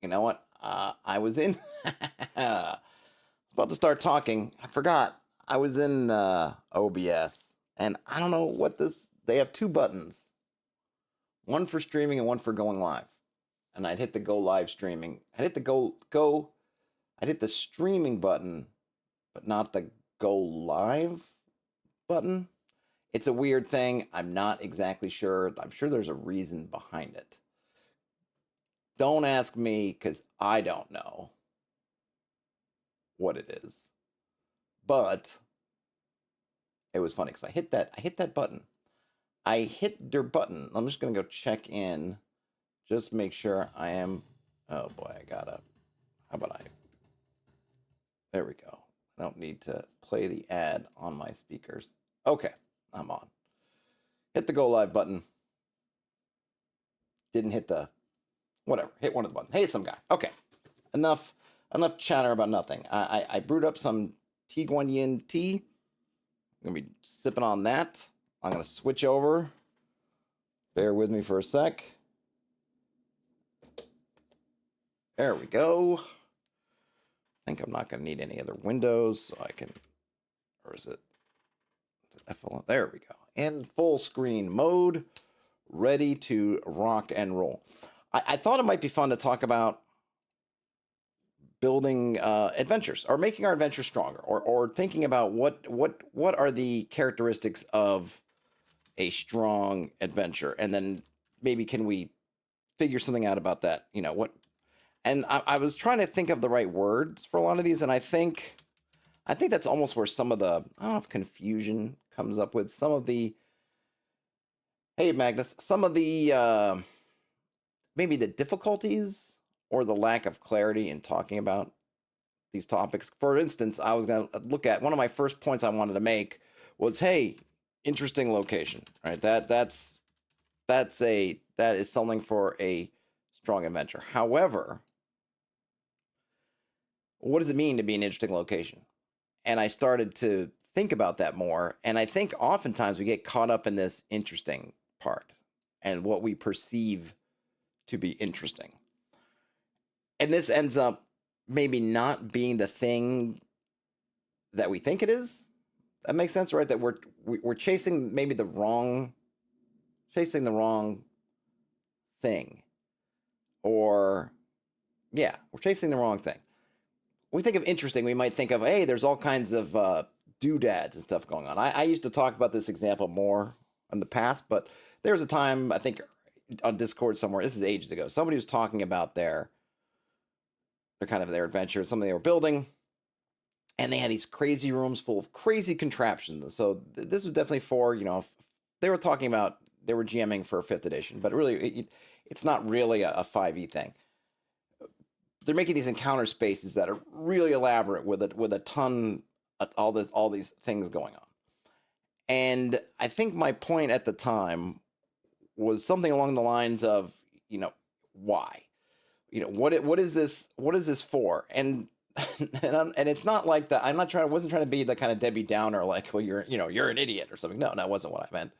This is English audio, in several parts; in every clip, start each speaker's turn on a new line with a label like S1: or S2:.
S1: You know what? I was in. About to start talking. I forgot. I was in OBS, and I don't know what this. They have two buttons, one for streaming and one for going live. And I'd hit the go live streaming. I'd hit the go. I'd hit the streaming button, but not the go live button. It's a weird thing. I'm not exactly sure. I'm sure there's a reason behind it. Don't ask me because I don't know what it is. But it was funny because I hit that button. I hit their button. I'm just gonna go check in. Just make sure I am. Oh boy, I gotta. How about I? There we go. I don't need to play the ad on my speakers. Okay, I'm on. Hit the go live button. Didn't hit the whatever. Hit one of the buttons. Hey, some guy. Okay, enough chatter about nothing. I brewed up some Tiguan Yin tea. I'm gonna be sipping on that. I'm gonna switch over. Bear with me for a sec. There we go. I think I'm not gonna need any other windows, so I can, or is it FL? There we go. In full screen mode, ready to rock and roll. I thought it might be fun to talk about building adventures, or making our adventures stronger, or thinking about what are the characteristics of a strong adventure, and then maybe can we figure something out about that? You know what? And I was trying to think of the right words for a lot of these, and I think that's almost where some of the, I don't know if confusion comes up with some of the. Hey Magnus, some of the maybe the difficulties or the lack of clarity in talking about these topics. For instance, I was going to look at one of my first points I wanted to make was, hey, interesting location, right? That is something for a strong adventure. However, what does it mean to be an interesting location? And I started to think about that more. And I think oftentimes we get caught up in this interesting part and what we perceive to be interesting. And this ends up maybe not being the thing that we think it is. That makes sense, right? That we're chasing maybe the wrong thing. Or yeah, we're chasing the wrong thing. When we think of interesting, we might think of, hey, there's all kinds of doodads and stuff going on. I used to talk about this example more in the past, but there was a time, I think on Discord somewhere, this is ages ago, somebody was talking about their adventure, something they were building, and they had these crazy rooms full of crazy contraptions. So this was definitely for, they were talking about, they were GMing for 5th edition, but really, it's not really a 5e thing. They're making these encounter spaces that are really elaborate with a ton of all these things going on. And I think my point at the time was something along the lines of, why? What is this for? And and it's not like that. I wasn't trying to be the kind of Debbie Downer, like, well, you're an idiot or something. No, that wasn't what I meant.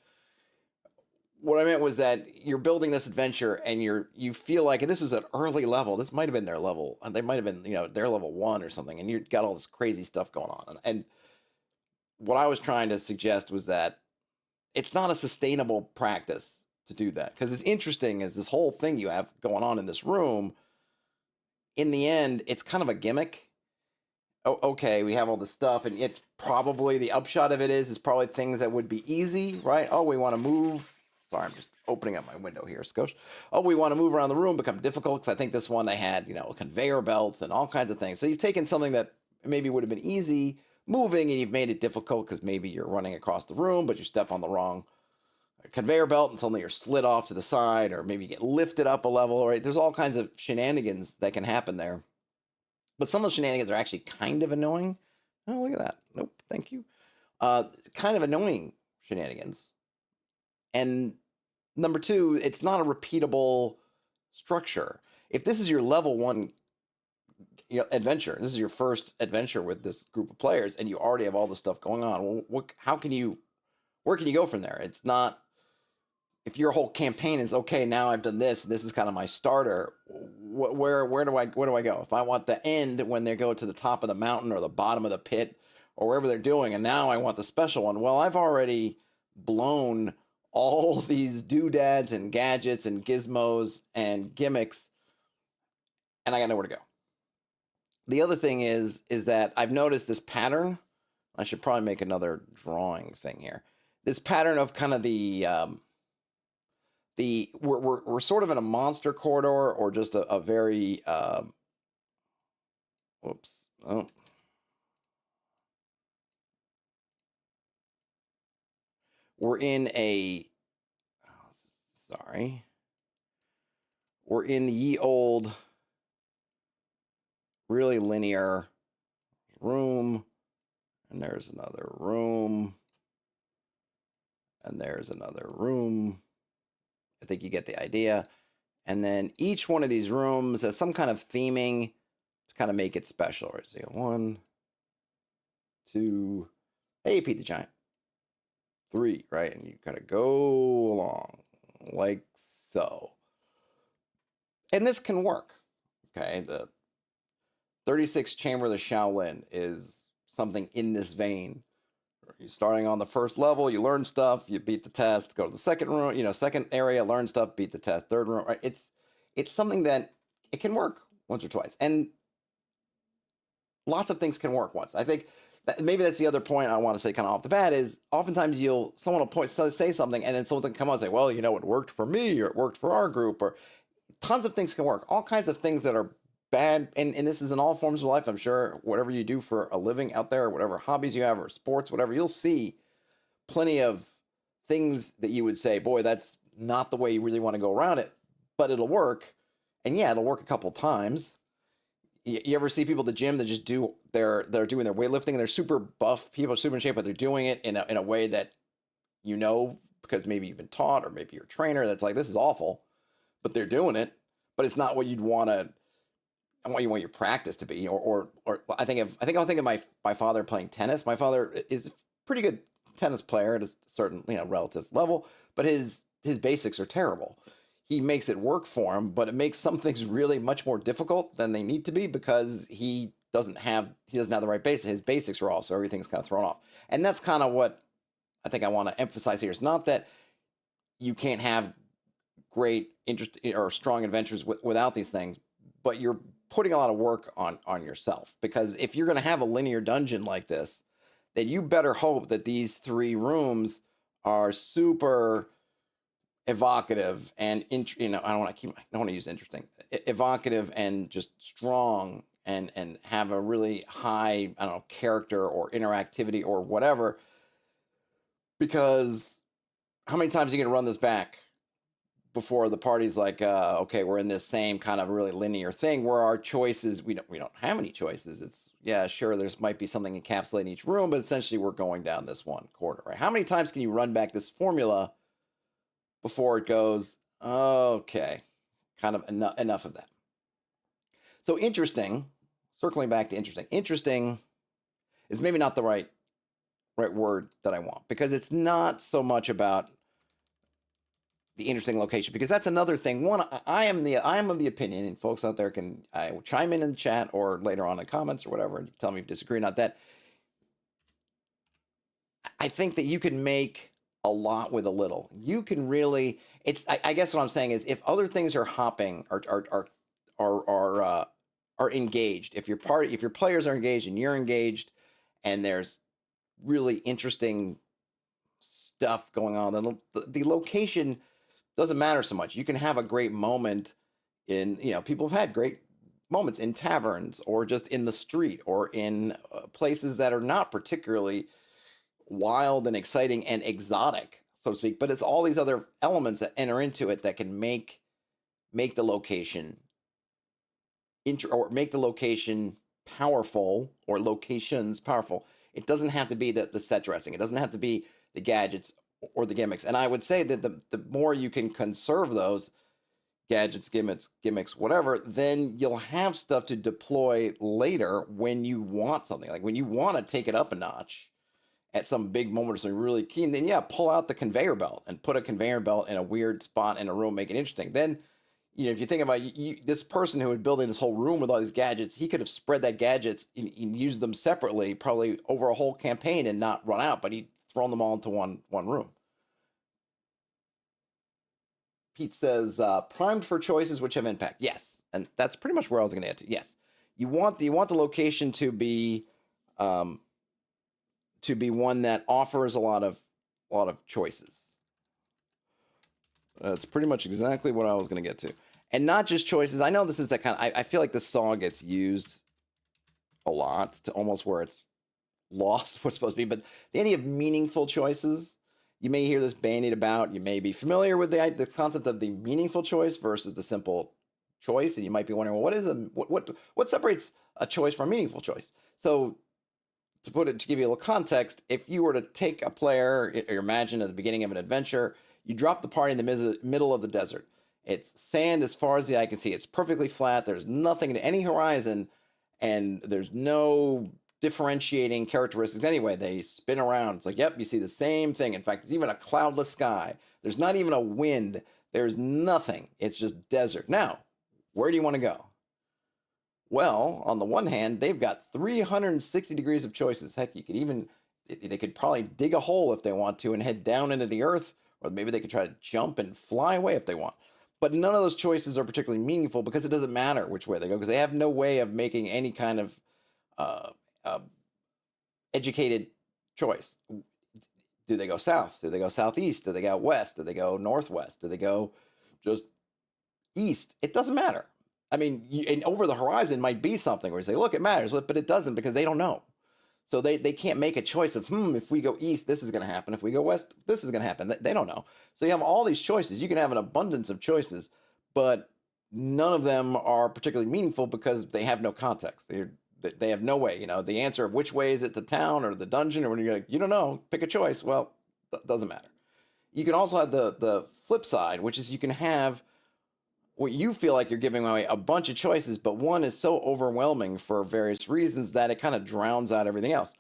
S1: What I meant was that you're building this adventure and you feel like, and this is an early level. This might have been their level. They might have been, their level 1 or something. And you've got all this crazy stuff going on. And what I was trying to suggest was that it's not a sustainable practice to do that. Because as interesting as this whole thing you have going on in this room, in the end, it's kind of a gimmick. Oh, okay, we have all this stuff, and it probably, the upshot of it is probably things that would be easy, right? Oh, we want to move. Sorry, I'm just opening up my window here, Skosh. Oh, we want to move around the room, become difficult, because I think this one they had, conveyor belts and all kinds of things. So you've taken something that maybe would have been easy moving, and you've made it difficult because maybe you're running across the room, but you step on the wrong conveyor belt and suddenly you're slid off to the side, or maybe you get lifted up a level, right? There's all kinds of shenanigans that can happen there. But some of the shenanigans are actually kind of annoying. Oh, look at that. Nope, thank you. Kind of annoying shenanigans. And number 2, it's not a repeatable structure. If this is your level 1 adventure, this is your first adventure with this group of players, and you already have all this stuff going on, well, where can you go from there? It's not, if your whole campaign is, okay, now I've done this is kind of my starter, where do I go if I want the end when they go to the top of the mountain or the bottom of the pit or wherever they're doing, and now I want the special one. Well, I've already blown all these doodads and gadgets and gizmos and gimmicks, and I got nowhere to go. The other thing is that I've noticed this pattern. I should probably make another drawing thing here. This pattern of kind of we're sort of in a monster corridor or just a very whoops. Oh. We're in a sorry. We're in ye old really linear room, and there's another room, and there's another room. I think you get the idea. And then each one of these rooms has some kind of theming to kind of make it special. Right? So you go 1, 2, hey, Pete the Giant. 3, right? And you kind of go along like so. And this can work. Okay, the 36th Chamber of the Shaolin is something in this vein. You're starting on the first level, you learn stuff, you beat the test, go to the second room, second area, learn stuff, beat the test, third room, right? It's something that it can work once or twice. And lots of things can work once. I think maybe that's the other point I want to say kind of off the bat is oftentimes someone will say something and then someone can come on and say, well, it worked for me or it worked for our group, or tons of things can work. All kinds of things that are bad, and this is in all forms of life. I'm sure whatever you do for a living out there, whatever hobbies you have or sports, whatever, you'll see plenty of things that you would say, boy, that's not the way you really want to go around it, but it'll work. And yeah, it'll work a couple times. You ever see people at the gym that just they're doing their weightlifting and they're super buff, people are super in shape, but they're doing it in a way that because maybe you've been taught or maybe you're a trainer that's like, this is awful, but they're doing it, but it's not what you'd want to. And what you want your practice to be, or I'll think of my father playing tennis. My father is a pretty good tennis player at a certain relative level, but his basics are terrible. He makes it work for him, but it makes some things really much more difficult than they need to be because he doesn't have the right basics. His basics are off, so everything's kind of thrown off. And that's kind of what I think I want to emphasize here. It's not that you can't have great interest or strong adventures without these things, but you're putting a lot of work on yourself, because if you're going to have a linear dungeon like this, then you better hope that these 3 rooms are super evocative and I don't want to use interesting, evocative and just strong and have a really high, I don't know, character or interactivity or whatever, because how many times are you going to run this back before the party's like, okay, we're in this same kind of really linear thing where our choices, we don't have any choices. It's, yeah, sure, there's might be something encapsulated in each room, but essentially we're going down this one corridor, right? How many times can you run back this formula before it goes, okay, kind of enough of that? So interesting, circling back to interesting is maybe not the right word that I want, because it's not so much about the interesting location, because that's another thing. One, I am of the opinion, and folks out there can chime in the chat or later on in the comments or whatever, and tell me if you disagree or not, that I think that you can make a lot with a little. You can really, I guess what I'm saying is, if other things are hopping are engaged, if your players are engaged and you're engaged, and there's really interesting stuff going on, then the location doesn't matter so much. You can have a great moment in, people have had great moments in taverns or just in the street or in places that are not particularly wild and exciting and exotic, so to speak, but it's all these other elements that enter into it that can make the location or make the location powerful, or locations powerful. It doesn't have to be the set dressing. It doesn't have to be the gadgets or the gimmicks. And I would say that the more you can conserve those gadgets, gimmicks, whatever, then you'll have stuff to deploy later when you want something. Like when you want to take it up a notch at some big moment or something really keen, then yeah, pull out the conveyor belt and put a conveyor belt in a weird spot in a room, make it interesting. Then, if you think about this person who was building this whole room with all these gadgets, he could have spread that gadgets and used them separately, probably over a whole campaign and not run out, but he'd thrown them all into one room. Pete says, primed for choices which have impact. Yes, and that's pretty much where I was going to get to. Yes, you want the location to be one that offers a lot of choices. That's pretty much exactly what I was going to get to, and not just choices. I know this is that kind of. I feel like this song gets used a lot to almost where it's lost what's supposed to be, but the idea of meaningful choices. You may hear this bandied about. You may be familiar with the concept of the meaningful choice versus the simple choice, and you might be wondering, well, what separates a choice from a meaningful choice? So, to give you a little context, if you were to take a player, or imagine at the beginning of an adventure, you drop the party in the middle of the desert. It's sand as far as the eye can see. It's perfectly flat. There's nothing to any horizon, and there's no differentiating characteristics anyway. They spin around. It's like, yep, you see the same thing. In fact, it's even a cloudless sky. There's not even a wind. There's nothing. It's just desert. Now, where do you want to go? Well, on the one hand, they've got 360 degrees of choices. Heck, they could probably dig a hole if they want to and head down into the earth, or maybe they could try to jump and fly away if they want. But none of those choices are particularly meaningful because it doesn't matter which way they go, because they have no way of making any kind of educated choice. Do they go south? Do they go southeast? Do they go west? Do they go northwest? Do they go just east? It doesn't matter. I mean, and over the horizon might be something where you say, look, it matters, but it doesn't, because they don't know. So they can't make a choice of, if we go east, this is going to happen. If we go west, this is going to happen. They don't know. So you have all these choices. You can have an abundance of choices, but none of them are particularly meaningful because they have no context. They have no way, the answer of which way is it to town or the dungeon, or when you're like, you don't know, pick a choice. Well, doesn't matter. You can also have the flip side, which is you can have what you feel like you're giving away a bunch of choices, but one is so overwhelming for various reasons that it kind of drowns out everything else.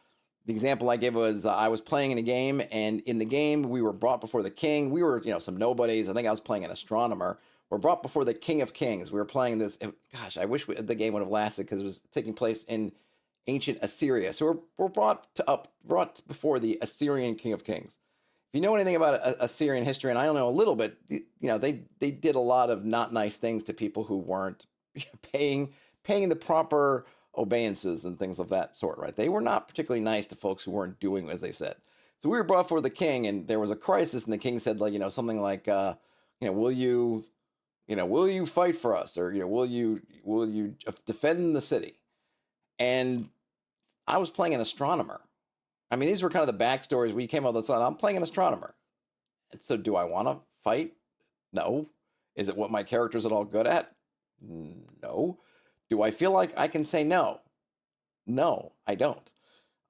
S1: The example I gave was I was playing in a game, and in the game we were brought before the king. We were, some nobodies. I think I was playing an astronomer. We're brought before the King of Kings. We were playing this. Gosh, I wish the game would have lasted because it was taking place in ancient Assyria. So we're brought before the Assyrian King of Kings. If you know anything about Assyrian history, and I don't know a little bit, they did a lot of not nice things to people who weren't paying the proper obeisances and things of that sort, right? They were not particularly nice to folks who weren't doing as they said. So we were brought before the king, and there was a crisis, and the king said, something like, will you fight for us, or will you defend the city? And I was playing an astronomer. I mean, these were kind of the backstories. We came up with this. I'm playing an astronomer. And so, do I want to fight? No. Is it what my character's at all good at? No. Do I feel like I can say no? No, I don't.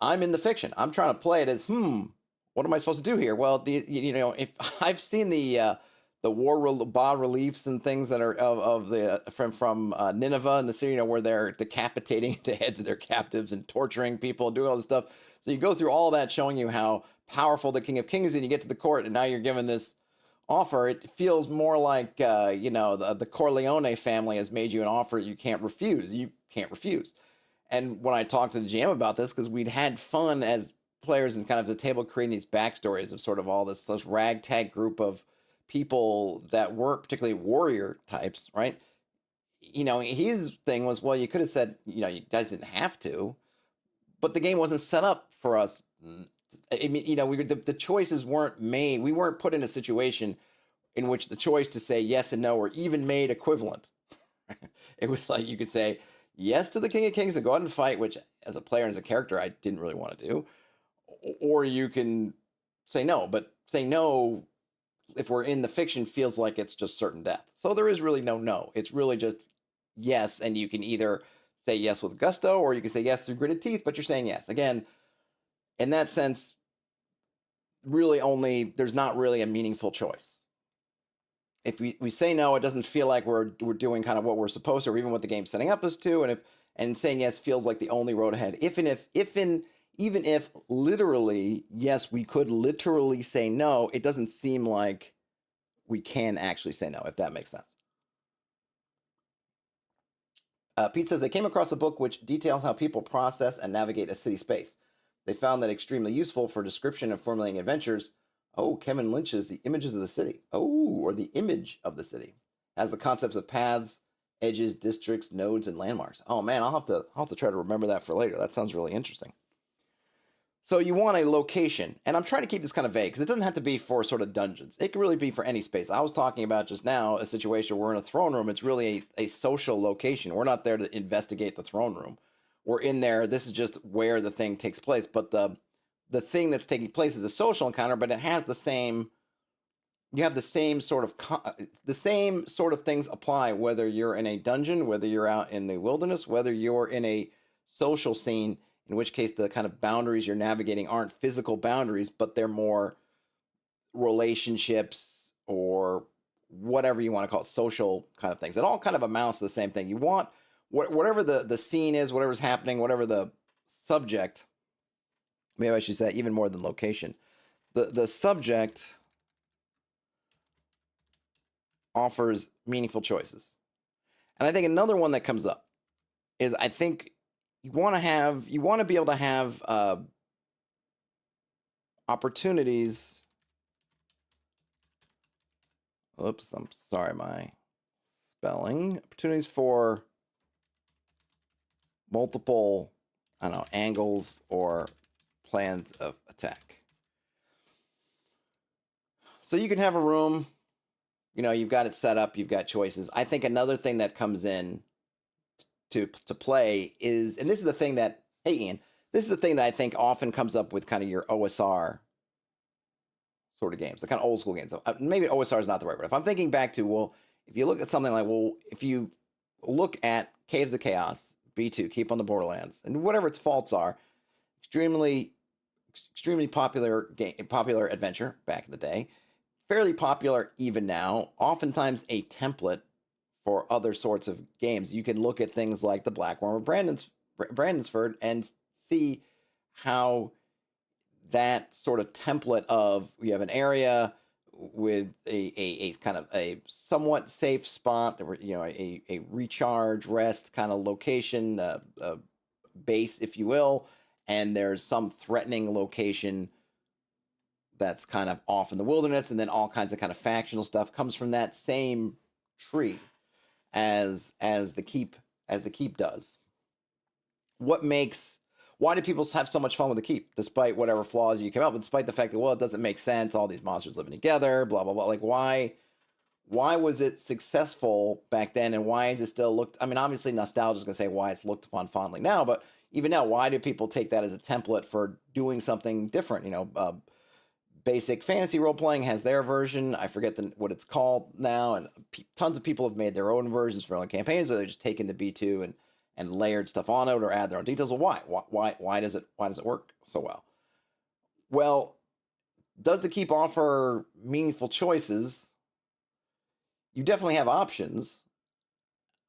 S1: I'm in the fiction. I'm trying to play it as, what am I supposed to do here? Well, if I've seen the bas reliefs and things that are of the from Nineveh and the Syria, where they're decapitating the heads of their captives and torturing people and doing all this stuff. So you go through all that, showing you how powerful the King of Kings is, and you get to the court, and now you're given this offer. It feels more like the Corleone family has made you an offer you can't refuse. You can't refuse. And when I talked to the GM about this, because we'd had fun as players and kind of the table creating these backstories of sort of all this ragtag group of people that weren't particularly warrior types, right? His thing was, well, you could have said, you guys didn't have to, but the game wasn't set up for us. I mean, the choices weren't made. We weren't put in a situation in which the choice to say yes and no were even made equivalent. It was like you could say yes to the King of Kings and go out and fight, which as a player and as a character, I didn't really want to do. Or you can say no, but say no, if we're in the fiction, feels like it's just certain death. So there is really no. It's really just yes, and you can either say yes with gusto, or you can say yes through gritted teeth, but you're saying yes. Again, in that sense, really there's not really a meaningful choice. If we say no, it doesn't feel like we're doing kind of what we're supposed to, or even what the game's setting up us to, and saying yes feels like the only road ahead. Even if literally, yes, we could literally say no, it doesn't seem like we can actually say no, if that makes sense. Pete says they came across a book which details how people process and navigate a city space. They found that extremely useful for description and formulating adventures. Oh, Kevin Lynch's The Images of the City. Oh, or The Image of the City. Has the concepts of paths, edges, districts, nodes, and landmarks. Oh man, I'll have to try to remember that for later. That sounds really interesting. So you want a location, and I'm trying to keep this kind of vague because it doesn't have to be for sort of dungeons. It can really be for any space. I was talking about just now a situation where we're in a throne room. It's really a social location. We're not there to investigate the throne room. We're in there. This is just where the thing takes place. But the thing that's taking place is a social encounter, but it has the same. You have the same sort of things apply whether you're in a dungeon, whether you're out in the wilderness, whether you're in a social scene, in which case the kind of boundaries you're navigating aren't physical boundaries, but they're more relationships or whatever you want to call it, social kind of things. It all kind of amounts to the same thing. You want whatever the scene is, whatever's happening, whatever the subject, maybe I should say even more than location, the subject offers meaningful choices. And I think another one that comes up is I think you want to be able to have opportunities. Oops, I'm sorry, my spelling. Opportunities for multiple, I don't know, angles or plans of attack. So you can have a room, you've got it set up, you've got choices. I think another thing that comes in to play is, and this is the thing that, hey Ian, this is the thing that I think often comes up with kind of your OSR sort of games, the kind of old school games. Maybe OSR is not the right word. If I'm thinking back to, well, if you look at something like, well, if you look at Caves of Chaos, B2, Keep on the Borderlands, and whatever its faults are, extremely popular popular adventure back in the day, fairly popular even now, oftentimes a template for other sorts of games. You can look at things like the Black Worm of Brandonsford and see how that sort of template of you have an area with a kind of a somewhat safe spot, there were a recharge rest kind of location, base if you will, and there's some threatening location that's kind of off in the wilderness, and then all kinds of kind of factional stuff comes from that same tree as the keep does. Why do people have so much fun with the keep, despite whatever flaws you come up with, despite the fact that, well, it doesn't make sense, all these monsters living together, blah blah blah. Like, why was it successful back then, and why is it still looked? I mean, obviously nostalgia is going to say why it's looked upon fondly now, but even now, why do people take that as a template for doing something different? Basic fantasy role playing has their version. I forget what it's called now, and tons of people have made their own versions for their own campaigns, or they're just taking the B2 and layered stuff on it, or add their own details. Well, why does it work so well? Well, does the keep offer meaningful choices? You definitely have options.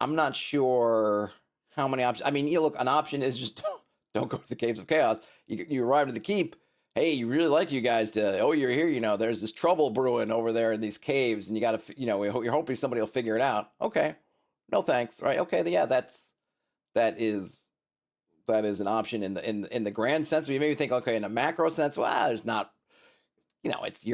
S1: I'm not sure how many options. I mean, look, an option is just don't go to the Caves of Chaos. You arrive at the keep. Hey, you really like you guys to, you're here, there's this trouble brewing over there in these caves, and you got to, you're hoping somebody will figure it out. Okay. No thanks. Right. Okay. Yeah, that is an option in the grand sense. We maybe think, okay, in a macro sense, well, there's not, it's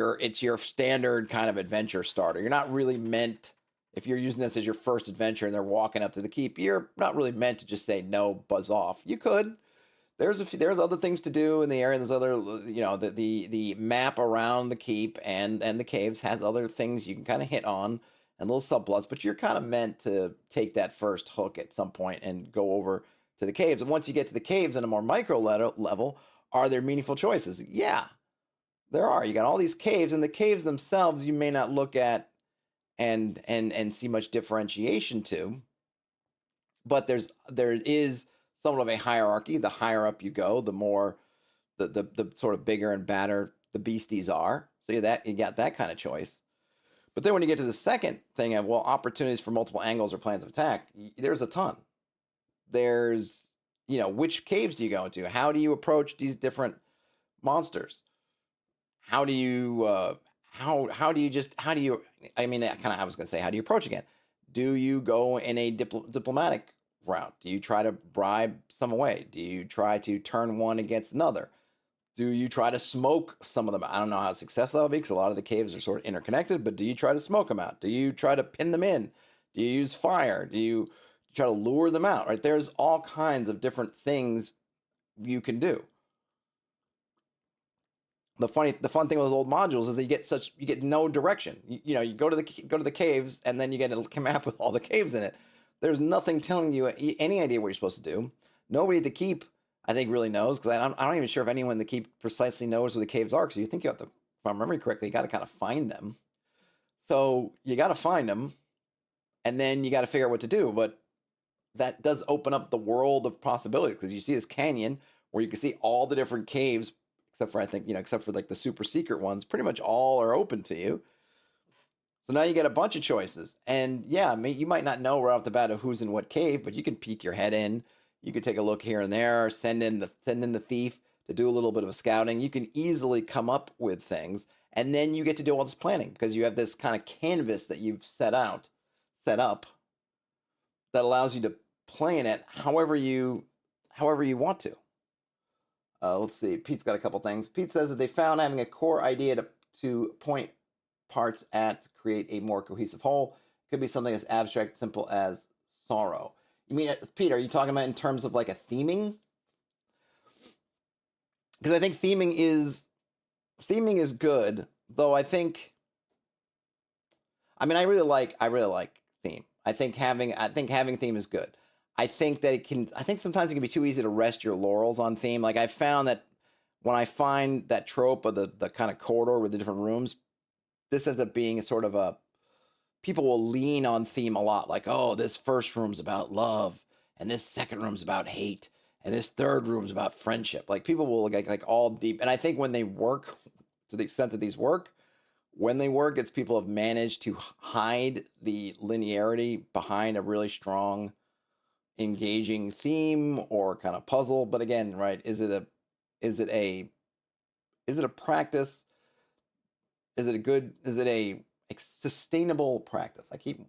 S1: your standard kind of adventure starter. You're not really meant, if you're using this as your first adventure and they're walking up to the keep, you're not really meant to just say no, buzz off. You could. There's other things to do in the area. There's other, the map around the keep and the caves has other things you can kind of hit on and little subplots, but you're kind of meant to take that first hook at some point and go over to the caves. And once you get to the caves on a more micro level, are there meaningful choices? Yeah, there are. You got all these caves, and the caves themselves you may not look at and see much differentiation to, but there is somewhat of a hierarchy. The higher up you go, the more the sort of bigger and badder the beasties are. So you got that kind of choice. But then when you get to the second thing of, well, opportunities for multiple angles or plans of attack, there's a ton. There's, which caves do you go into? How do you approach these different monsters? How do you how do you I mean, that kind of, I was going to say, how do you approach again? Do you go in a diplomatic route? Do you try to bribe some away? Do you try to turn one against another? Do you try to smoke some of them? I don't know how successful that'll be because a lot of the caves are sort of interconnected, but do you try to smoke them out? Do you try to pin them in? Do you use fire? Do you try to lure them out? Right? There's all kinds of different things you can do. The fun thing with old modules is that you get no direction. You go to the caves and then you get a map with all the caves in it. There's nothing telling you any idea what you're supposed to do. Nobody at the keep, I think, really knows, because I'm not even sure if anyone in the keep precisely knows where the caves are. Because you think you have to, if I'm remembering correctly, you got to kind of find them. So you got to find them, and then you got to figure out what to do. But that does open up the world of possibilities, because you see this canyon where you can see all the different caves, except for, I think, except for like the super secret ones. Pretty much all are open to you. So now you get a bunch of choices, and yeah, you might not know right off the bat of who's in what cave, but you can peek your head in. You could take a look here and there, send in the thief to do a little bit of a scouting. You can easily come up with things, and then you get to do all this planning because you have this kind of canvas that you've set up, that allows you to plan it however you want to. Let's see. Pete's got a couple things. Pete says that they found having a core idea to point parts at to create a more cohesive whole. Could be something as abstract, simple as sorrow. You mean, Pete, are you talking about in terms of like a theming? Because I think theming is good, though I really like theme. I think having theme is good. I think sometimes it can be too easy to rest your laurels on theme. Like I found that when I find that trope of the kind of corridor with the different rooms, this ends up being a sort of people will lean on theme a lot. Like, oh, this first room's about love, and this second room's about hate, and this third room's about friendship. Like people will like all deep. And I think when they work, to the extent that these work, when they work, it's people have managed to hide the linearity behind a really strong, engaging theme or kind of puzzle. But again, right, is it a practice? Is it a sustainable practice? I keep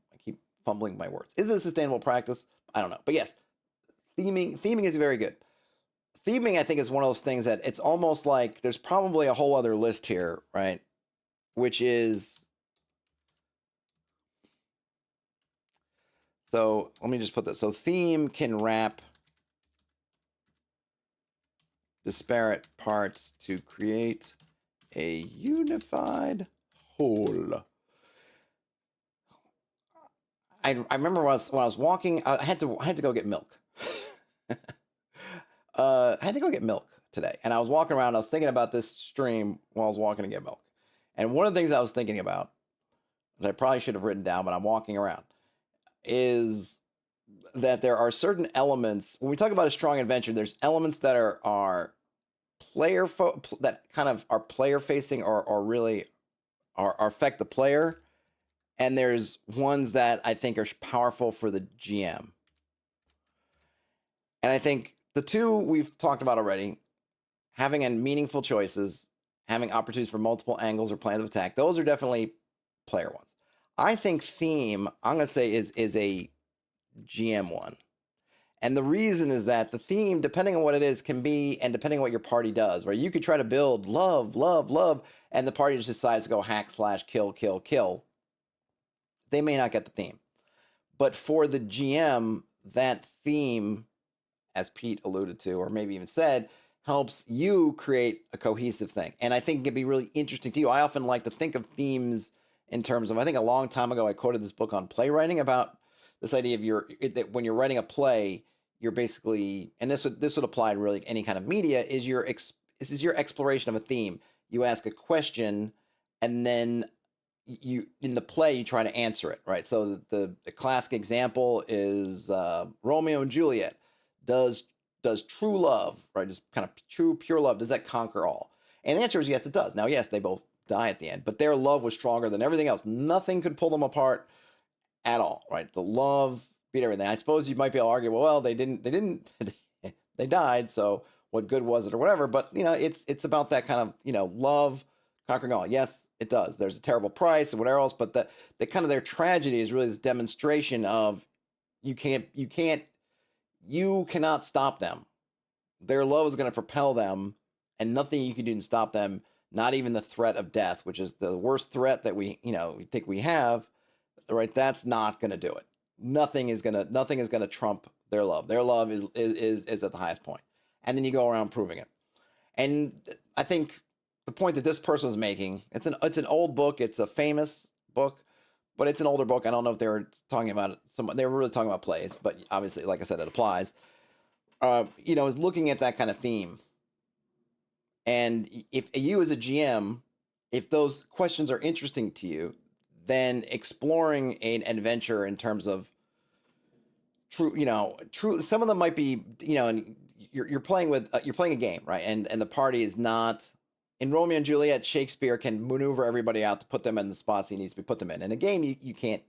S1: fumbling my words. Is it a sustainable practice? I don't know. But yes, theming is very good. Theming, I think, is one of those things that it's almost like there's probably a whole other list here, right? Which is, so let me just put this. So theme can wrap disparate parts to create a unified whole. I remember when I was walking, I had to go get milk. I had to go get milk today, and I was walking around. I was thinking about this stream while I was walking to get milk, and one of the things I was thinking about, that I probably should have written down, but I'm walking around, is that there are certain elements when we talk about a strong adventure. There's elements that are player that kind of are player facing or really are affect the player, and there's ones that I think are powerful for the GM. And I think the two we've talked about already, having meaningful choices, having opportunities for multiple angles or plans of attack, those are definitely player ones. I think theme, I'm going to say, is a GM one. And the reason is that the theme, depending on what it is, can be, and depending on what your party does, right? You could try to build love, love, love, and the party just decides to go hack, slash, kill, kill, kill. They may not get the theme. But for the GM, that theme, as Pete alluded to, or maybe even said, helps you create a cohesive thing. And I think it can be really interesting to you. I often like to think of themes in terms of, I think a long time ago, I quoted this book on playwriting about this idea of that when you're writing a play, you're basically, and this would apply to really any kind of media, is this is your exploration of a theme. You ask a question, and then you in the play you try to answer it, right? So the classic example is Romeo and Juliet. Does true love, right, just kind of true pure love, does that conquer all? And the answer is yes, it does. Now, yes, they both die at the end, but their love was stronger than everything else. Nothing could pull them apart at all, right? The love beat everything. I suppose you might be able to argue, well, they didn't they died, so what good was it or whatever? But it's about that kind of love conquering all. Yes, it does. There's a terrible price and whatever else, but the kind of their tragedy is really this demonstration of you can't You cannot stop them. Their love is going to propel them, and nothing you can do to stop them, not even the threat of death, which is the worst threat that we think we have, right? That's not going to do it. Nothing is going to trump their love. Their love is at the highest point. And then you go around proving it. And I think the point that this person was making, it's an old book, it's a famous book, but it's an older book. I don't know if they were talking about they were really talking about plays, but obviously, like I said, it applies. Is looking at that kind of theme. And if you as a GM, if those questions are interesting to you, then exploring an adventure in terms of true, some of them might be, and you're playing a game, right? And the party is not, in Romeo and Juliet, Shakespeare can maneuver everybody out to put them in the spots he needs to be put them in. In a game, you can't,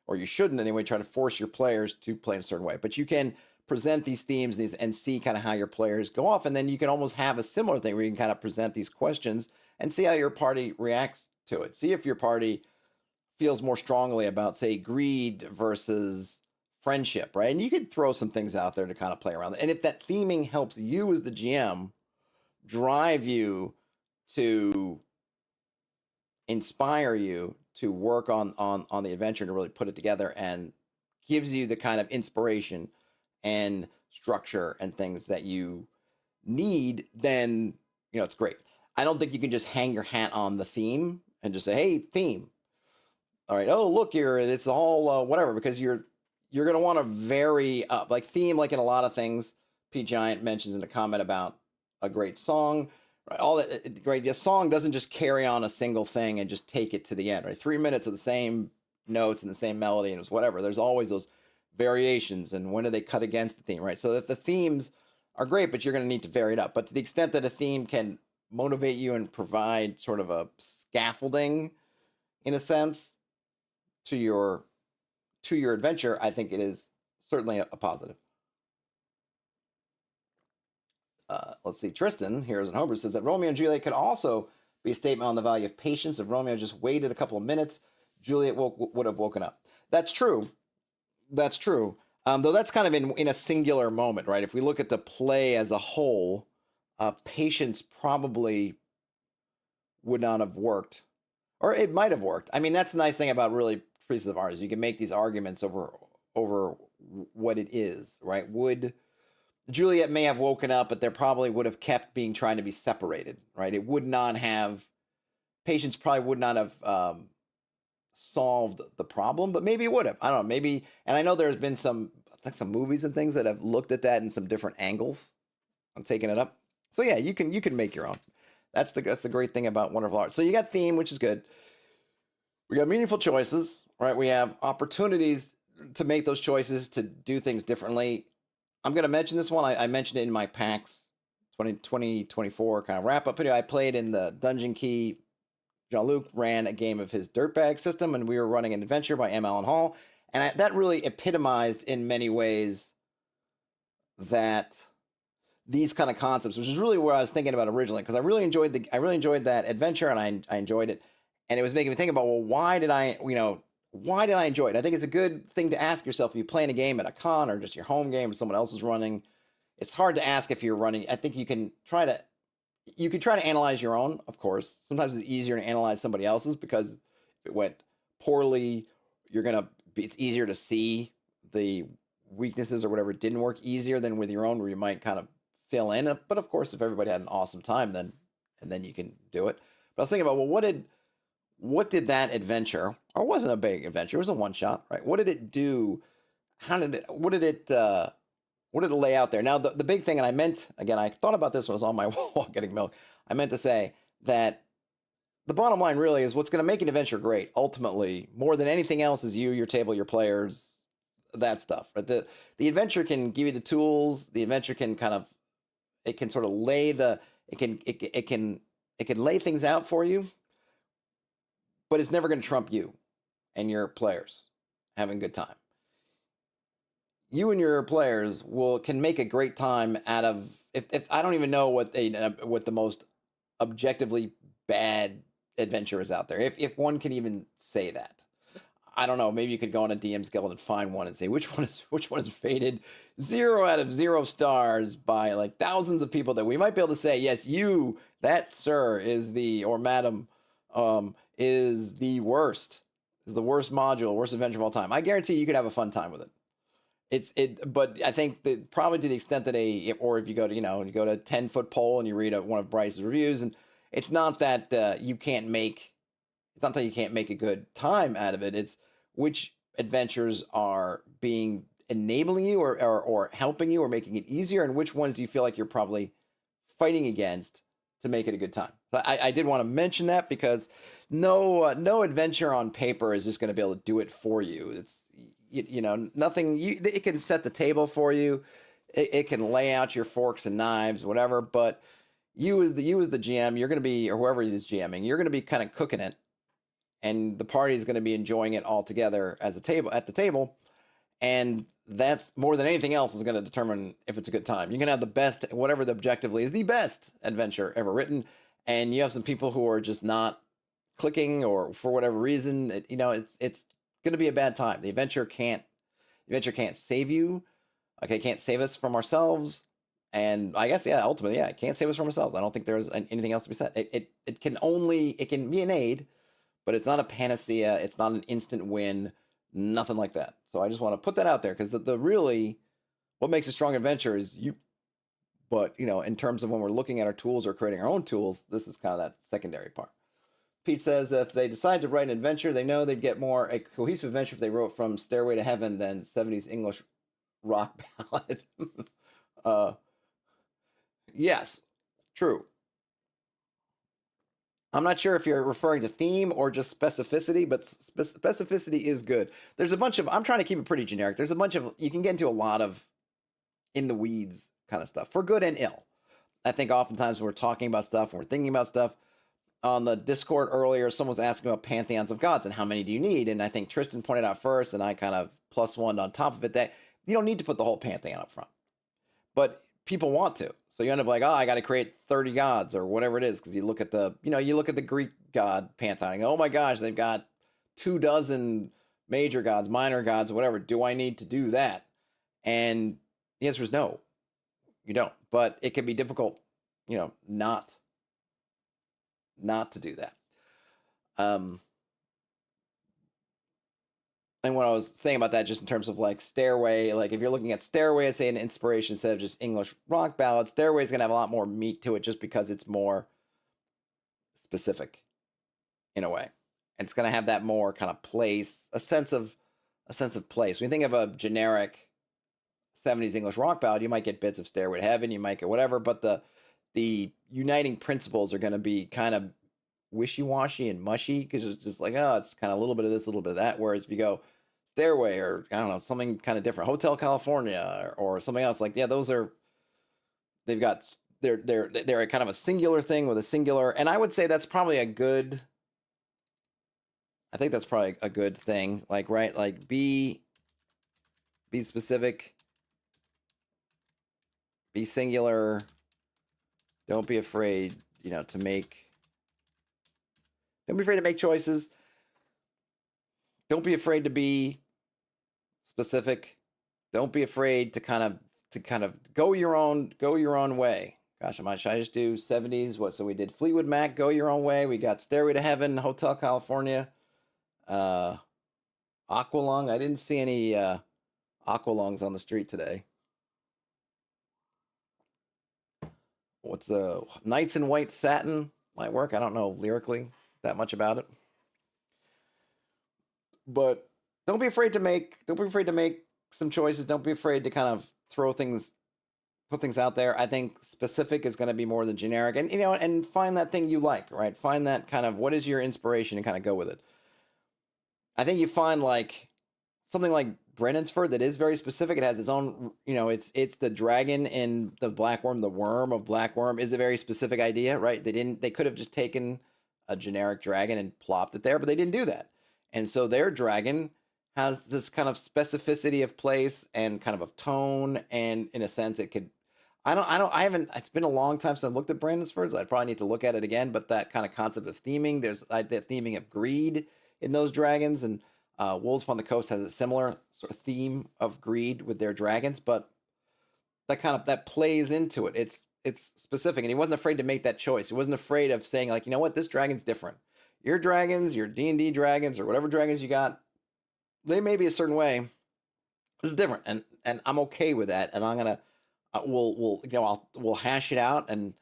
S1: or you shouldn't anyway, try to force your players to play in a certain way. But you can present these themes and see kind of how your players go off. And then you can almost have a similar thing where you can kind of present these questions and see how your party reacts to it. See if your party feels more strongly about, say, greed versus friendship, right? And you could throw some things out there to kind of play around. And if that theming helps you as the GM drive you to inspire you to work on the adventure and to really put it together, and gives you the kind of inspiration and structure and things that you need, then it's great. I don't think you can just hang your hat on the theme and just say, hey, theme, all right, oh look here, it's all whatever, because you're going to want to vary up, like theme, like in a lot of things. P Giant mentions in a comment about a great song, right? All that, right? The song doesn't just carry on a single thing and just take it to the end, right? 3 minutes of the same notes and the same melody and it was whatever. There's always those variations, and when do they cut against the theme, right? So that the themes are great, but you're going to need to vary it up. But to the extent that a theme can motivate you and provide sort of a scaffolding, in a sense, to your adventure, I think it is certainly a positive. Let's see. Tristan, Heroes and Homebrew, says that Romeo and Juliet could also be a statement on the value of patience. If Romeo just waited a couple of minutes, Juliet would have woken up. That's true. That's true. Though that's kind of in a singular moment, right? If we look at the play as a whole, patience probably would not have worked, or it might have worked. I mean, that's the nice thing about really pieces of art is you can make these arguments over what it is, right? Would Juliet may have woken up, but there probably would have kept being trying to be separated, right? It would not have, patience probably would not have solved the problem, but maybe it would have. I don't know, maybe, and I know there's been some movies and things that have looked at that in some different angles. I'm taking it up. So yeah, you can make your own. That's the great thing about wonderful art. So you got theme, which is good. We got meaningful choices, right? We have opportunities to make those choices, to do things differently. I'm going to mention this one. I mentioned it in my PAX 2024 kind of wrap-up video. I played in the Dungeon Key. Jean-Luc ran a game of his Dirtbag system, and we were running an adventure by M. Allen Hall. And that really epitomized in many ways that these kind of concepts, which is really what I was thinking about originally, because I really enjoyed that adventure, and I enjoyed it. And it was making me think about, well, why did I enjoy it? I think it's a good thing to ask yourself if you're playing a game at a con or just your home game or someone else is running. It's hard to ask if you're running. I think you can try to analyze your own, of course. Sometimes it's easier to analyze somebody else's because if it went poorly, it's easier to see the weaknesses or whatever didn't work easier than with your own, where you might kind of fill in. But of course, if everybody had an awesome time, then you can do it. But I was thinking about, well, what did that adventure, or it wasn't a big adventure, it was a one shot, right? What did it do? What did it lay out there? Now, the big thing, and I thought about this when I was on my walk getting milk. I meant to say that the bottom line really is what's going to make an adventure great, ultimately, more than anything else, is you, your table, your players, that stuff. Right? The adventure can give you the tools. The adventure can sort of lay it can lay things out for you, but it's never going to trump you and your players having a good time. You and your players can make a great time out of, if I don't even know what the most objectively bad adventure is out there, if one can even say that. I don't know. Maybe you could go on a DM's Guild and find one and say which one is rated 0 out of 0 stars by like thousands of people that we might be able to say, yes, you, that sir, is the, or madam, is the worst, is the worst module, worst adventure of all time. I guarantee you could have a fun time with it. But I think that probably to the extent that or if you go to, you go to 10-foot pole and you read one of Bryce's reviews, and it's not that you can't make. It's not that you can't make a good time out of it. It's which adventures are being enabling you or helping you or making it easier, and which ones do you feel like you're probably fighting against to make it a good time. I did want to mention that because no adventure on paper is just going to be able to do it for you. It's nothing. It can set the table for you. It can lay out your forks and knives, whatever. But you as the GM, you're going to be, or whoever is GMing, you're going to be kind of cooking it. And the party is going to be enjoying it all together at the table, and that's more than anything else is going to determine if it's a good time. You can have the best, whatever the objectively is, the best adventure ever written, and you have some people who are just not clicking, or for whatever reason, it's going to be a bad time. The adventure can't save you. Okay, it can't save us from ourselves, and I guess ultimately, it can't save us from ourselves. I don't think there's anything else to be said. It can be an aid. But it's not a panacea. It's not an instant win. Nothing like that. So I just want to put that out there because the really, what makes a strong adventure is you. But in terms of when we're looking at our tools or creating our own tools, this is kind of that secondary part. Pete says if they decide to write an adventure, they know they'd get more a cohesive adventure if they wrote from Stairway to Heaven than 70s English rock ballad. Yes, true. I'm not sure if you're referring to theme or just specificity, but specificity is good. There's a bunch of, I'm trying to keep it pretty generic. There's a bunch of, you can get into a lot of in the weeds kind of stuff for good and ill. I think oftentimes when we're talking about stuff, when we're thinking about stuff, on the Discord earlier, someone was asking about pantheons of gods and how many do you need? And I think Tristan pointed out first, and I kind of +1 on top of it, that you don't need to put the whole pantheon up front. But people want to. So you end up like, I got to create 30 gods or whatever it is. Because you look at the Greek god pantheon and go, oh my gosh, they've got 24 major gods, minor gods, whatever. Do I need to do that? And the answer is no, you don't. But it can be difficult, not to do that. And what I was saying about that, just in terms of like Stairway, like if you're looking at Stairway as say an inspiration instead of just English rock ballad, Stairway is going to have a lot more meat to it just because it's more specific in a way. And it's going to have that more kind of place, a sense of place. When you think of a generic 70s English rock ballad, you might get bits of Stairway to Heaven, you might get whatever, but the uniting principles are going to be kind of wishy-washy and mushy because it's just like, it's kind of a little bit of this, a little bit of that. Whereas if you go Stairway or I don't know, something kind of different, Hotel California or something else, like they're a kind of a singular thing with a singular, and I would say that's probably a good. I think that's probably a good thing. Like right, like be specific, be singular. Don't be afraid, to make. Don't be afraid to make choices. Don't be afraid to be specific. Don't be afraid to kind of go your own way. Gosh, should I just do 70s? What? So we did Fleetwood Mac, Go Your Own Way. We got Stairway to Heaven, Hotel California, Aqualung. I didn't see any Aqualungs on the street today. What's the Knights in White Satin might work. I don't know lyrically that much about it, but don't be afraid to make some choices. Don't be afraid to kind of put things out there. I think specific is going to be more than generic, and and find that thing you like, right? Find that kind of what is your inspiration and kind of go with it. I think you find like something like Brennan'sford that is very specific. It has its own, it's the dragon in the Blackworm, the worm of Blackworm is a very specific idea, right? They could have just taken a generic dragon and plopped it there, but they didn't do that. And so their dragon has this kind of specificity of place and kind of a tone, and in a sense it could, I haven't, it's been a long time since I've looked at Brandonsford, so I probably need to look at it again, but that kind of concept of theming, there's the theming of greed in those dragons, and Wolves Upon the Coast has a similar sort of theme of greed with their dragons, but that plays into it. It's specific, and he wasn't afraid to make that choice. He wasn't afraid of saying like, you know what, this dragon's different. Your dragons, your D&D dragons, or whatever dragons you got, they may be a certain way. This is different, and I'm okay with that. And I'm gonna we'll hash it out and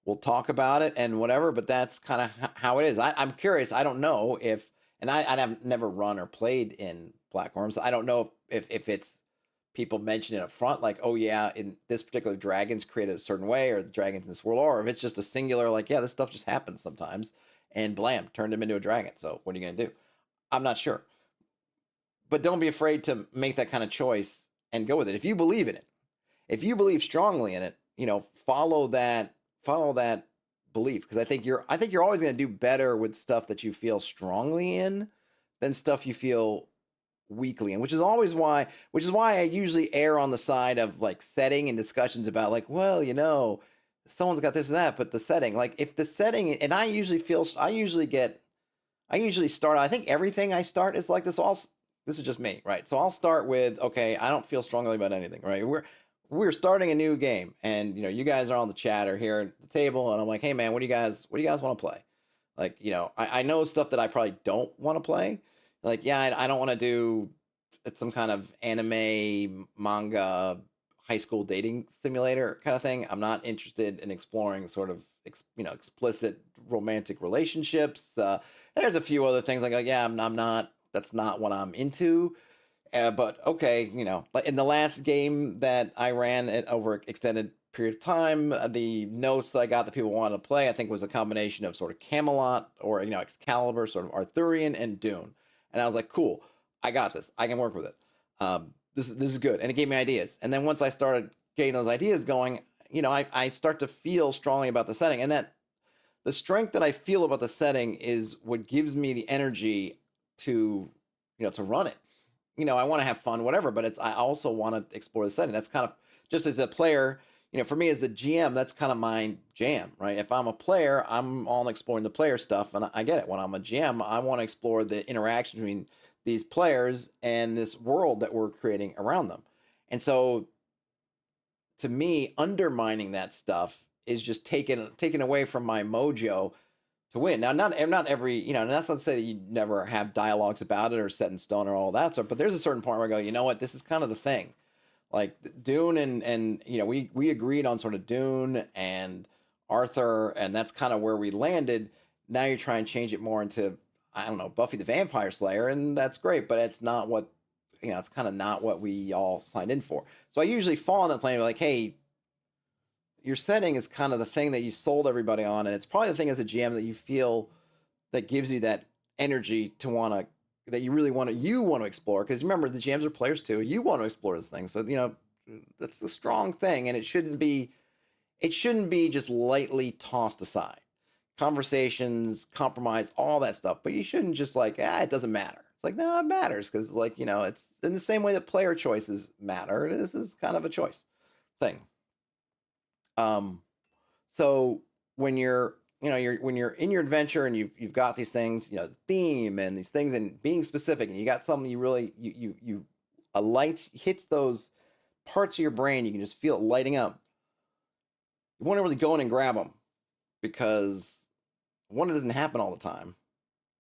S1: we'll talk about it and whatever. But that's kind of how it is. I'm curious. I don't know if, and I have never run or played in Black Worms. I don't know if it's people mention it up front, like, oh yeah, in this particular dragon's created a certain way, or the dragons in this world, or if it's just a singular, like, yeah, this stuff just happens sometimes, and blam, turned him into a dragon. So what are you gonna do? I'm not sure, but don't be afraid to make that kind of choice and go with it. If you believe in it, if you believe strongly in it, follow that belief. Because I think you're always going to do better with stuff that you feel strongly in than stuff you feel weakly in, which is why I usually err on the side of like setting and discussions about like, well, someone's got this and that, but the setting, like if the setting, and I usually start, I think everything I start is like this. This is just me, right? So I'll start with, okay, I don't feel strongly about anything, right? We're starting a new game, and you guys are on the chat or here at the table, and I'm like, hey man, what do you guys want to play? Like, I know stuff that I probably don't want to play. Like, yeah, I don't want to do some kind of anime, manga, high school dating simulator kind of thing. I'm not interested in exploring sort of explicit romantic relationships. There's a few other things like yeah, I'm not. That's not what I'm into. But okay, like in the last game that I ran it over extended period of time, the notes that I got that people wanted to play, I think was a combination of sort of Camelot or Excalibur, sort of Arthurian, and Dune. And I was like, cool, I got this. I can work with it. This is good, and it gave me ideas. And then once I started getting those ideas going, I start to feel strongly about the setting, and that the strength that I feel about the setting is what gives me the energy to to run it. I want to have fun, whatever, but I also want to explore the setting. That's kind of, just as a player, for me as the GM, that's kind of my jam, right? If I'm a player, I'm all exploring the player stuff, and I get it. When I'm a GM, I want to explore the interaction between these players and this world that we're creating around them. And so, to me, undermining that stuff is just taken away from my mojo to win. Now, not every, and that's not to say that you never have dialogues about it or set in stone or all that stuff, but there's a certain point where I go, you know what, this is kind of the thing. Like Dune and we agreed on sort of Dune and Arthur, and that's kind of where we landed. Now you're trying to change it more into, I don't know, Buffy the Vampire Slayer, and that's great, but it's not what, it's kind of not what we all signed in for. So I usually fall on that plane like, hey, your setting is kind of the thing that you sold everybody on, and it's probably the thing as a GM that you feel that gives you that energy to that you really want to explore. Because remember, the GMs are players too. You want to explore this thing, so that's a strong thing, and it shouldn't be just lightly tossed aside. Conversations, compromise, all that stuff, but you shouldn't just like, it doesn't matter. It's like, no, it matters, because it's in the same way that player choices matter. This is kind of a choice thing. So when you're when you're in your adventure and you've got these things, theme and these things, and being specific, and you got something you really a light hits those parts of your brain, you can just feel it lighting up. You want to really go in and grab them, because one, it doesn't happen all the time,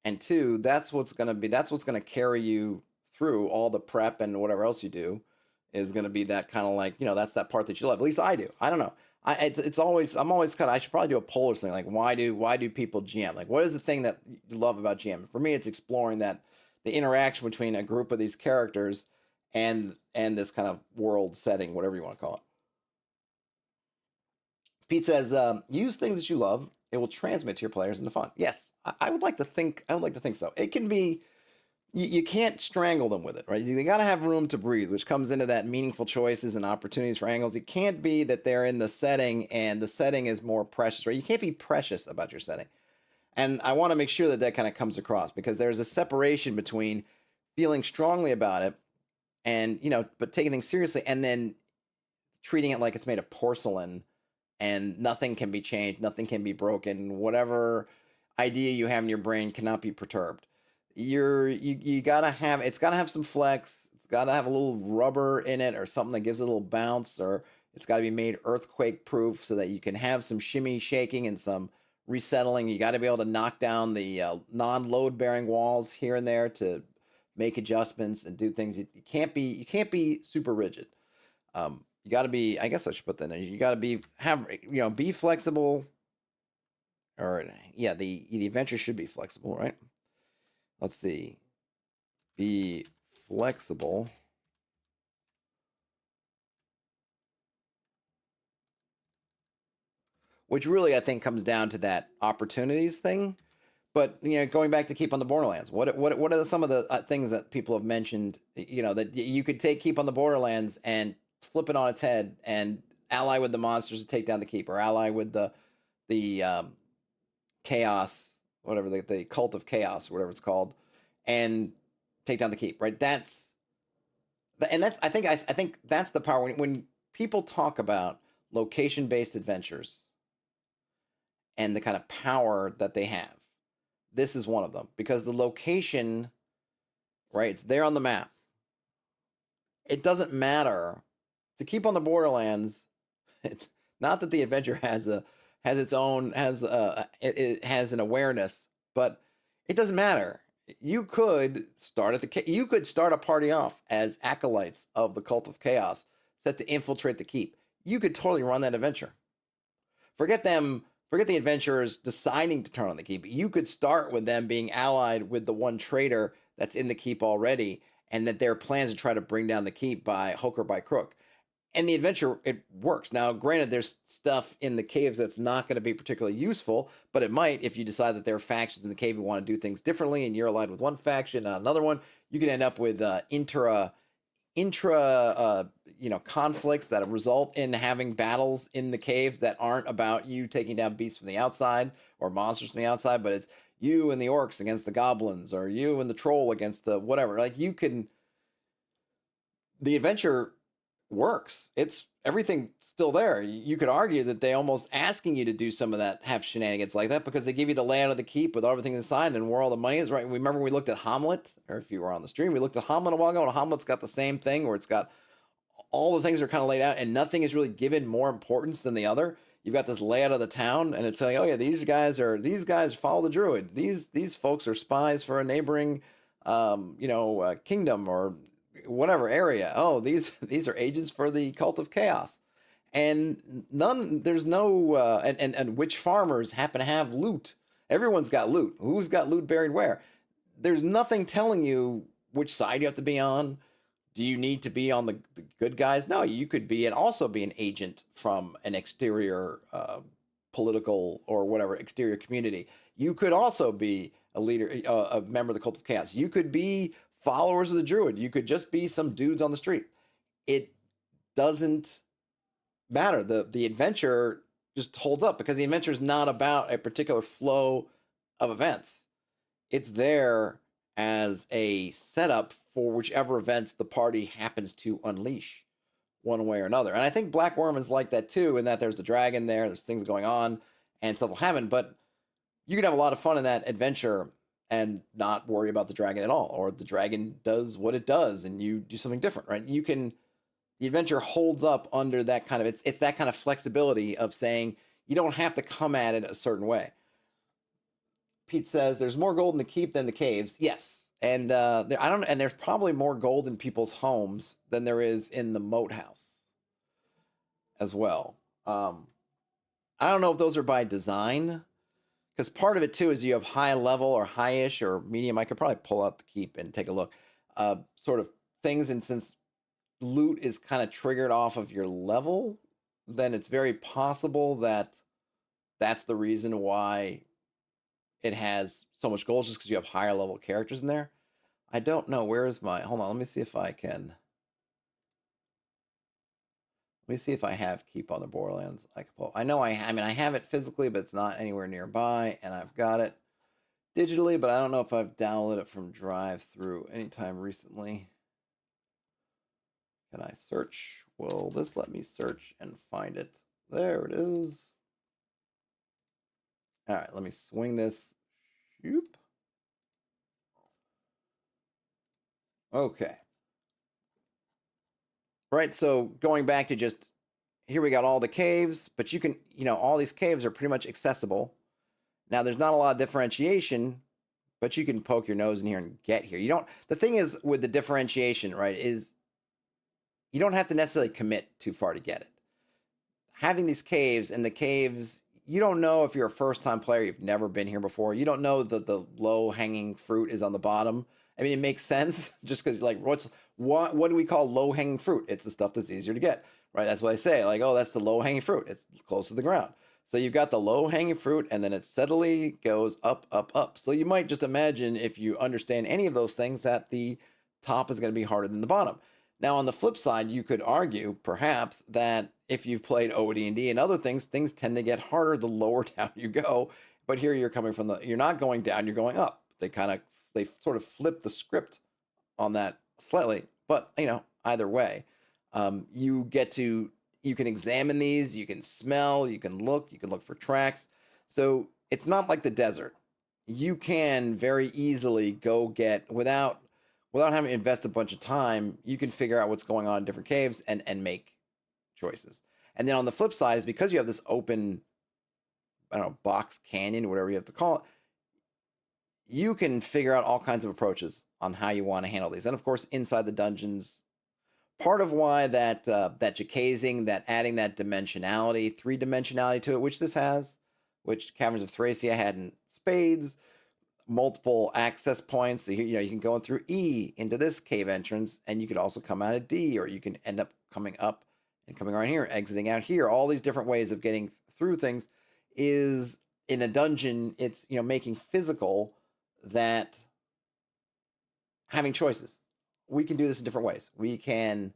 S1: and two, that's what's going to carry you through all the prep and whatever else you do, is going to be that kind of like, that's that part that you love. At least I do. I don't know. I'm always kind of, I should probably do a poll or something like, why do people GM? Like, what is the thing that you love about GM? For me, it's exploring the interaction between a group of these characters and this kind of world setting, whatever you want to call it. Pete says, use things that you love. It will transmit to your players into fun. Yes, I would like to think so. It can be, you can't strangle them with it, right? You got to have room to breathe, which comes into that meaningful choices and opportunities for angles. It can't be that they're in the setting and the setting is more precious, right? You can't be precious about your setting. And I want to make sure that kind of comes across, because there's a separation between feeling strongly about it and, but taking things seriously, and then treating it like it's made of porcelain and nothing can be changed, nothing can be broken, whatever idea you have in your brain cannot be perturbed. you gotta have, it's gotta have some flex. It's gotta have a little rubber in it or something that gives it a little bounce, or it's gotta be made earthquake proof so that you can have some shimmy shaking and some resettling. You got to be able to knock down the non-load bearing walls here and there to make adjustments and do things. You can't be super rigid. You got to be. I guess I should put that in. You got to be flexible. Or yeah, the adventure should be flexible, right? Let's see. Be flexible. Which really I think comes down to that opportunities thing. But going back to Keep on the Borderlands, what are some of the things that people have mentioned? That you could take Keep on the Borderlands and flip it on its head and ally with the monsters to take down the keep, or ally with the chaos, whatever the cult of chaos, whatever it's called, and take down the keep. Right? I think that's the power when people talk about location based adventures and the kind of power that they have. This is one of them because the location, right? It's there on the map. It doesn't matter to Keep on the Borderlands. Not that the adventure it has an awareness, but it doesn't matter. You could start a party off as acolytes of the Cult of Chaos, set to infiltrate the keep. You could totally run that adventure. Forget the adventurers deciding to turn on the keep. You could start with them being allied with the one traitor that's in the keep already, and that their plans to try to bring down the keep by hook or by crook. And the adventure, it works. Now, granted, there's stuff in the caves that's not going to be particularly useful, but it might if you decide that there are factions in the cave who want to do things differently, and you're allied with one faction, not another one. You could end up with intra conflicts that result in having battles in the caves that aren't about you taking down beasts from the outside or monsters from the outside, but it's you and the orcs against the goblins, or you and the troll against the whatever. Like, the adventure works. It's everything still there. You could argue that they almost asking you to do some of that, have shenanigans like that, because they give you the layout of the keep with everything inside and where all the money is. Right? Remember we looked at Hamlet, or if you were on the stream, we looked at Hamlet a while ago, and Hamlet's got the same thing where it's got all the things are kind of laid out, and nothing is really given more importance than the other. You've got this layout of the town, and it's saying, oh yeah, these guys follow the druid. These folks are spies for a neighboring, kingdom or whatever area. Oh, these are agents for the Cult of Chaos, and there's no and which farmers happen to have loot. Everyone's got loot. Who's got loot buried where? There's nothing telling you which side you have to be on. Do you need to be on the good guys? No, you could be and also be an agent from an exterior political or whatever exterior community. You could also be a leader, a member of the Cult of Chaos. You could be followers of the druid. You could just be some dudes on the street. It doesn't matter. The adventure just holds up because the adventure is not about a particular flow of events. It's there as a setup for whichever events the party happens to unleash one way or another. And I think Black Worm is like that too, in that there's the dragon there's things going on and stuff will happen, but you can have a lot of fun in that adventure and not worry about the dragon at all, or the dragon does what it does and you do something different, right? The adventure holds up under that kind of, it's that kind of flexibility of saying you don't have to come at it a certain way. Pete says there's more gold in the keep than the caves. Yes. And and there's probably more gold in people's homes than there is in the moat house as well. I don't know if those are by design, because part of it too is you have high level or high-ish or medium. I could probably pull out the keep and take a look. Sort of things, and since loot is kind of triggered off of your level, then it's very possible that that's the reason why it has so much gold, just because you have higher level characters in there. I don't know. Where is my... Hold on. Let me see if I can... Let me see if I have Keep on the Borderlands. I know I have it physically, but it's not anywhere nearby, and I've got it digitally, but I don't know if I've downloaded it from drive-through anytime recently. Can I search? Will this let me search and find it? There it is. All right, let me swing this. Shoop. Okay. Right. So going back to just here, we got all the caves, but you can, all these caves are pretty much accessible. Now, there's not a lot of differentiation, but you can poke your nose in here and get here. You don't, the thing is with the differentiation, right, is you don't have to necessarily commit too far to get it. Having these caves, and the caves, you don't know if you're a first time player, you've never been here before. You don't know that the low hanging fruit is on the bottom. I mean, it makes sense just because, like, what do we call low hanging fruit? It's the stuff that's easier to get, right? That's what I say. Like, oh, that's the low hanging fruit. It's close to the ground. So you've got the low hanging fruit, and then it steadily goes up, up, up. So you might just imagine, if you understand any of those things, that the top is going to be harder than the bottom. Now, on the flip side, you could argue perhaps that if you've played OD&D and other things, things tend to get harder the lower down you go. But here you're coming from you're not going down, you're going up. They sort of flip the script on that slightly. But, either way, you can examine these, you can smell, you can look for tracks. So it's not like the desert. You can very easily go get, without having to invest a bunch of time, you can figure out what's going on in different caves and make choices. And then on the flip side is, because you have this open, I don't know, box canyon, whatever you have to call it, you can figure out all kinds of approaches on how you want to handle these. And of course, inside the dungeons, part of why that jacazing, that adding that dimensionality, 3-dimensionality to it, which this has, which Caverns of Thracia had in spades, multiple access points. So you can go in through E into this cave entrance, and you could also come out of D, or you can end up coming up and coming around here, exiting out here. All these different ways of getting through things is, in a dungeon, it's making physical that having choices. We can do this in different ways. We can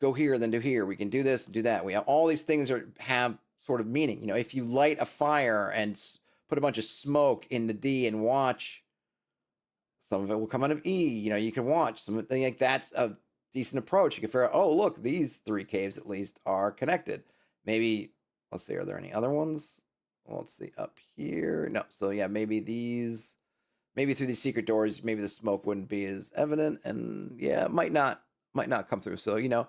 S1: go here, then do here. We can do this and do that. We have all these things that have sort of meaning. If you light a fire and put a bunch of smoke into D and watch, some of it will come out of E. You can watch something like that's a decent approach. You can figure out, oh, look, these 3 caves at least are connected. Maybe, let's see, are there any other ones? Well, let's see, up here. No. So yeah, maybe through these secret doors, maybe the smoke wouldn't be as evident, and yeah, it might not come through. So,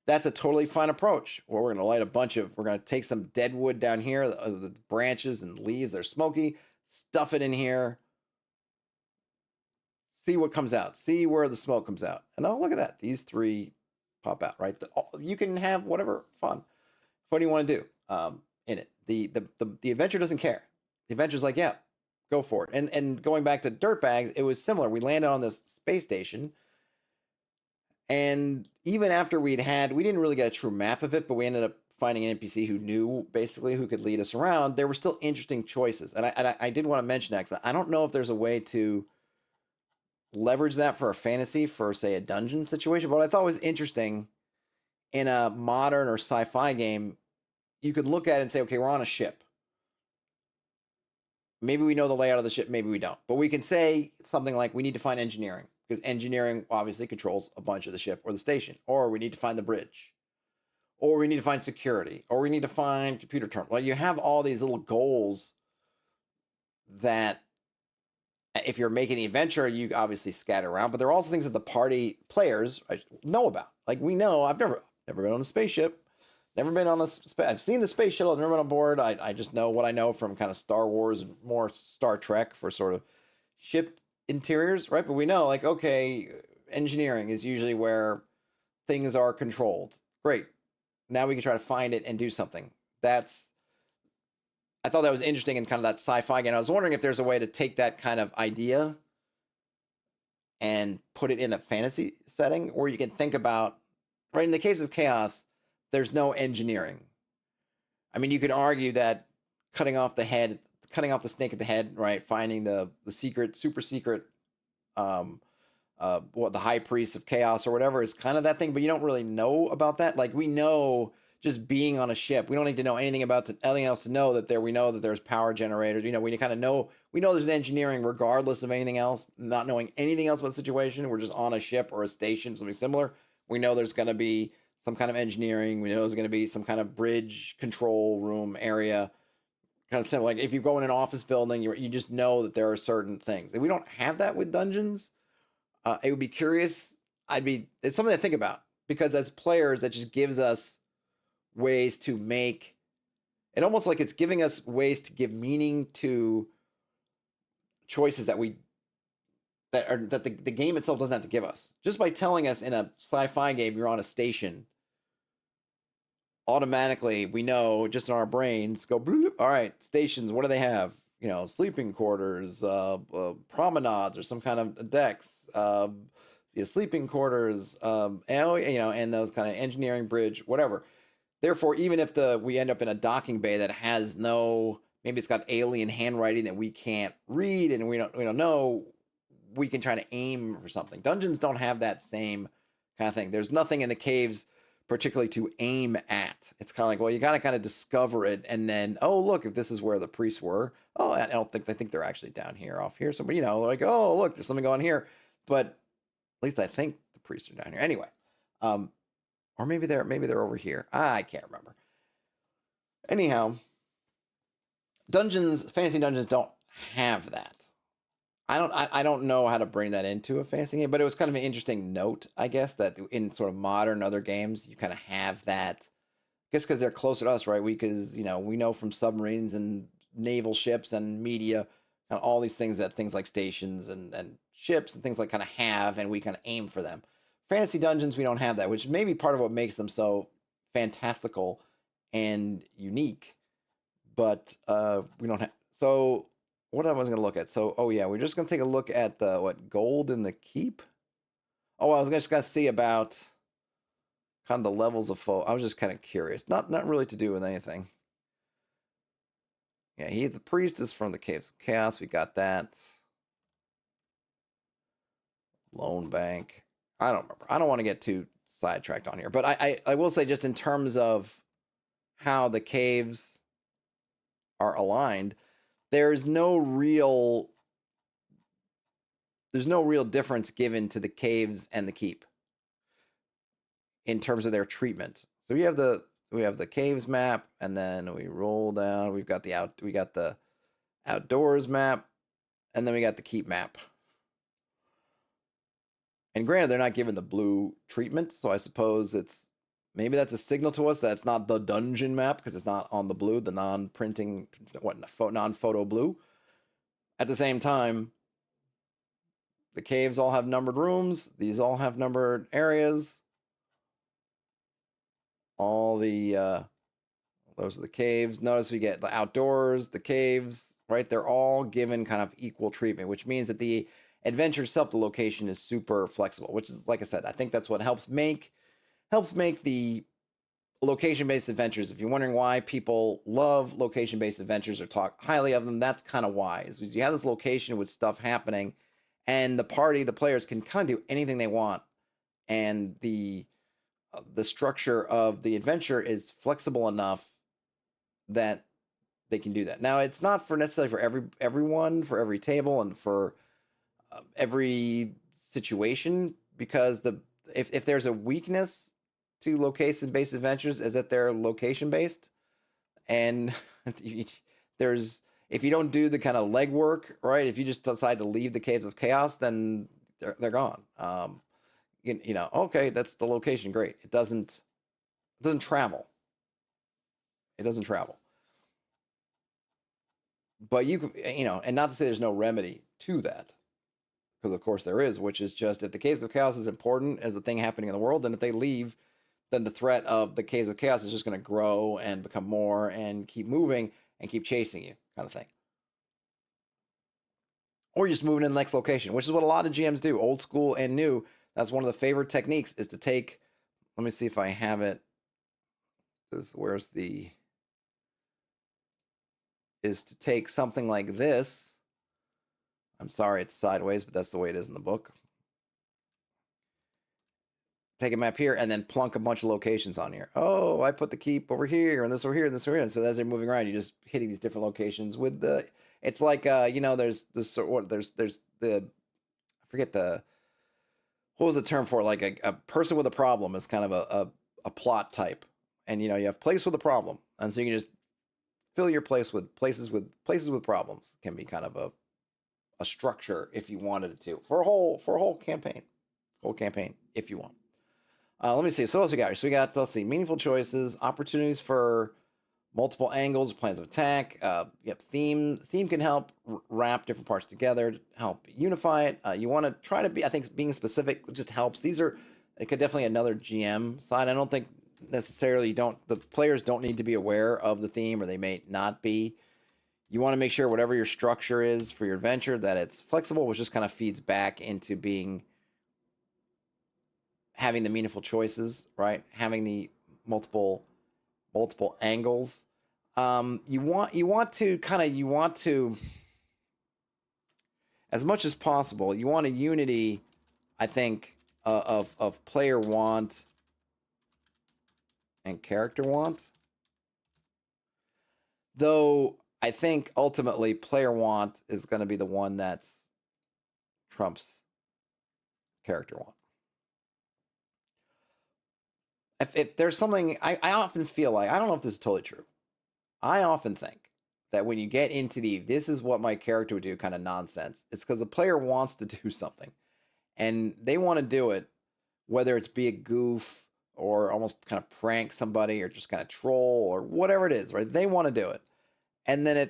S1: that's a totally fine approach. Or we're going to we're going to take some dead wood down here, the branches and leaves, they're smoky, stuff it in here, see what comes out, see where the smoke comes out. And oh, look at that. These 3 pop out, right? You can have whatever fun you want to do in it. The adventure doesn't care. The adventure's like, yeah, go for it. And going back to Dirtbags, it was similar. We landed on this space station, and even after we didn't really get a true map of it, but we ended up finding an NPC who could lead us around. There were still interesting choices. And I did want to mention that, because I don't know if there's a way to leverage that for a fantasy, for, say, a dungeon situation. But what I thought was interesting, in a modern or sci-fi game, you could look at it and say, okay, we're on a ship. Maybe we know the layout of the ship, maybe we don't. But we can say something like, we need to find engineering, because engineering obviously controls a bunch of the ship or the station. Or we need to find the bridge. Or we need to find security. Or we need to find computer terminal. Well, you have all these little goals that, if you're making the adventure, you obviously scatter around. But there are also things that the party players know about. Like, we know, I've never been on a spaceship. Never been on I've seen the space shuttle. I've never been on board. I just know what I know from kind of Star Wars and more Star Trek for sort of ship interiors, right? But we know, like, okay, engineering is usually where things are controlled. Great. Now we can try to find it and do something. I thought that was interesting in kind of that sci-fi game. I was wondering if there's a way to take that kind of idea and put it in a fantasy setting, or you can think about, right, in the Caves of Chaos, there's no engineering. I mean, you could argue that cutting off the snake at the head, right? Finding the super secret, the high priest of chaos or whatever is kind of that thing, but you don't really know about that. Like, we know just being on a ship, we don't need to know anything else to know that we know that there's power generators. We kind of know, we know there's an engineering regardless of anything else, not knowing anything else about the situation. We're just on a ship or a station, something similar. We know there's going to be some kind of engineering. We know there's going to be some kind of bridge control room area. Kind of similar. Like, if you go in an office building, you just know that there are certain things. And we don't have that with dungeons. It would be curious. It's something to think about because as players, that just gives us ways to make it almost like it's giving us ways to give meaning to choices that the game itself doesn't have to give us. Just by telling us in a sci-fi game you're on a station, automatically we know just in our brains go bloop, all right, stations, what do they have? Sleeping quarters, promenades or some kind of decks, sleeping quarters, and those kind of engineering bridge, whatever. Therefore, even if we end up in a docking bay that has maybe it's got alien handwriting that we can't read and we don't know, we can try to aim for something. Dungeons don't have that same kind of thing. There's nothing in the caves particularly to aim at. It's kind of like, well, you gotta kind of discover it, and then, oh, look, if this is where the priests were, oh, I think they're actually down here, off here. Somebody, like, oh, look, there's something going here. But at least I think the priests are down here. Anyway, or maybe they're over here. I can't remember. Anyhow, fantasy dungeons don't have that. I don't know how to bring that into a fantasy game, but it was kind of an interesting note, I guess, that in sort of modern other games, you kind of have that. I guess because they're closer to us, right? Because we know from submarines and naval ships and media, all these things like stations and ships and things like kind of have, and we kind of aim for them. Fantasy dungeons, we don't have that, which may be part of what makes them so fantastical and unique. But we don't have. So what I was going to look at. So, oh yeah, we're just going to take a look at the gold in the keep. Oh, I was just going to see about kind of the levels of I was just kind of curious, not really to do with anything. Yeah, the priest is from the Caves of Chaos. We got that. Loan bank. I don't remember. I don't want to get too sidetracked on here, but I will say, just in terms of how the caves are aligned, there's no real difference given to the caves and the keep in terms of their treatment. So we have the caves map, and then we roll down. We got the outdoors map, and then we got the keep map. And granted, they're not given the blue treatment, so I suppose maybe that's a signal to us that it's not the dungeon map because it's not on the blue, the non-printing, non-photo blue. At the same time, the caves all have numbered rooms. These all have numbered areas. All those are the caves. Notice we get the outdoors, the caves, right? They're all given kind of equal treatment, which means that the adventure itself, the location is super flexible, which is, like I said, I think that's what helps make the location-based adventures. If you're wondering why people love location-based adventures or talk highly of them, that's kind of why. Is you have this location with stuff happening, and the players can kind of do anything they want, and the structure of the adventure is flexible enough that they can do that. Now, it's not necessarily for everyone, for every table, and for every situation, because if there's a weakness to location-based adventures, is that they're location-based, and if you don't do the kind of legwork, right? If you just decide to leave the Caves of Chaos, then they're gone. Okay, that's the location, great. It doesn't travel. It doesn't travel. But and not to say there's no remedy to that, because of course there is, which is just, if the Caves of Chaos is important as the thing happening in the world, then if they leave, then the threat of the Caves of Chaos is just going to grow and become more and keep moving and keep chasing you, kind of thing. Or you're just moving in the next location, which is what a lot of GMs do, old school and new. That's one of the favorite techniques, is to take, let me see if I have it. Is to take something like this. I'm sorry, it's sideways, but that's the way it is in the book. Take a map here and then plunk a bunch of locations on here. Oh, I put the keep over here and this over here and this over here. And so as they're moving around, you're just hitting these different locations with it's like, there's the, I forget what was the term for it? Like a person with a problem is kind of a plot type. And, you have place with a problem. And so you can just fill your place with places with problems. Can be kind of a structure if you wanted it to for a whole campaign if you want. Let me see. So what else we got here? So we got, let's see, meaningful choices, opportunities for multiple angles, plans of attack. Yep, theme can help wrap different parts together to help unify it. You want to try to be, I think being specific just helps. It could definitely another GM side. I don't think necessarily the players don't need to be aware of the theme, or they may not be. You want to make sure whatever your structure is for your adventure, that it's flexible, which just kind of feeds back into having the meaningful choices, right? Having the multiple angles. You want to, as much as possible, you want a unity, I think, of player want and character want. Though I think ultimately player want is going to be the one that's trumps character want. If there's something, I often feel like, I don't know if this is totally true. I often think that when you get into this is what my character would do kind of nonsense, it's because the player wants to do something and they want to do it, whether it's be a goof or almost kind of prank somebody or just kind of troll or whatever it is, right? They want to do it. And then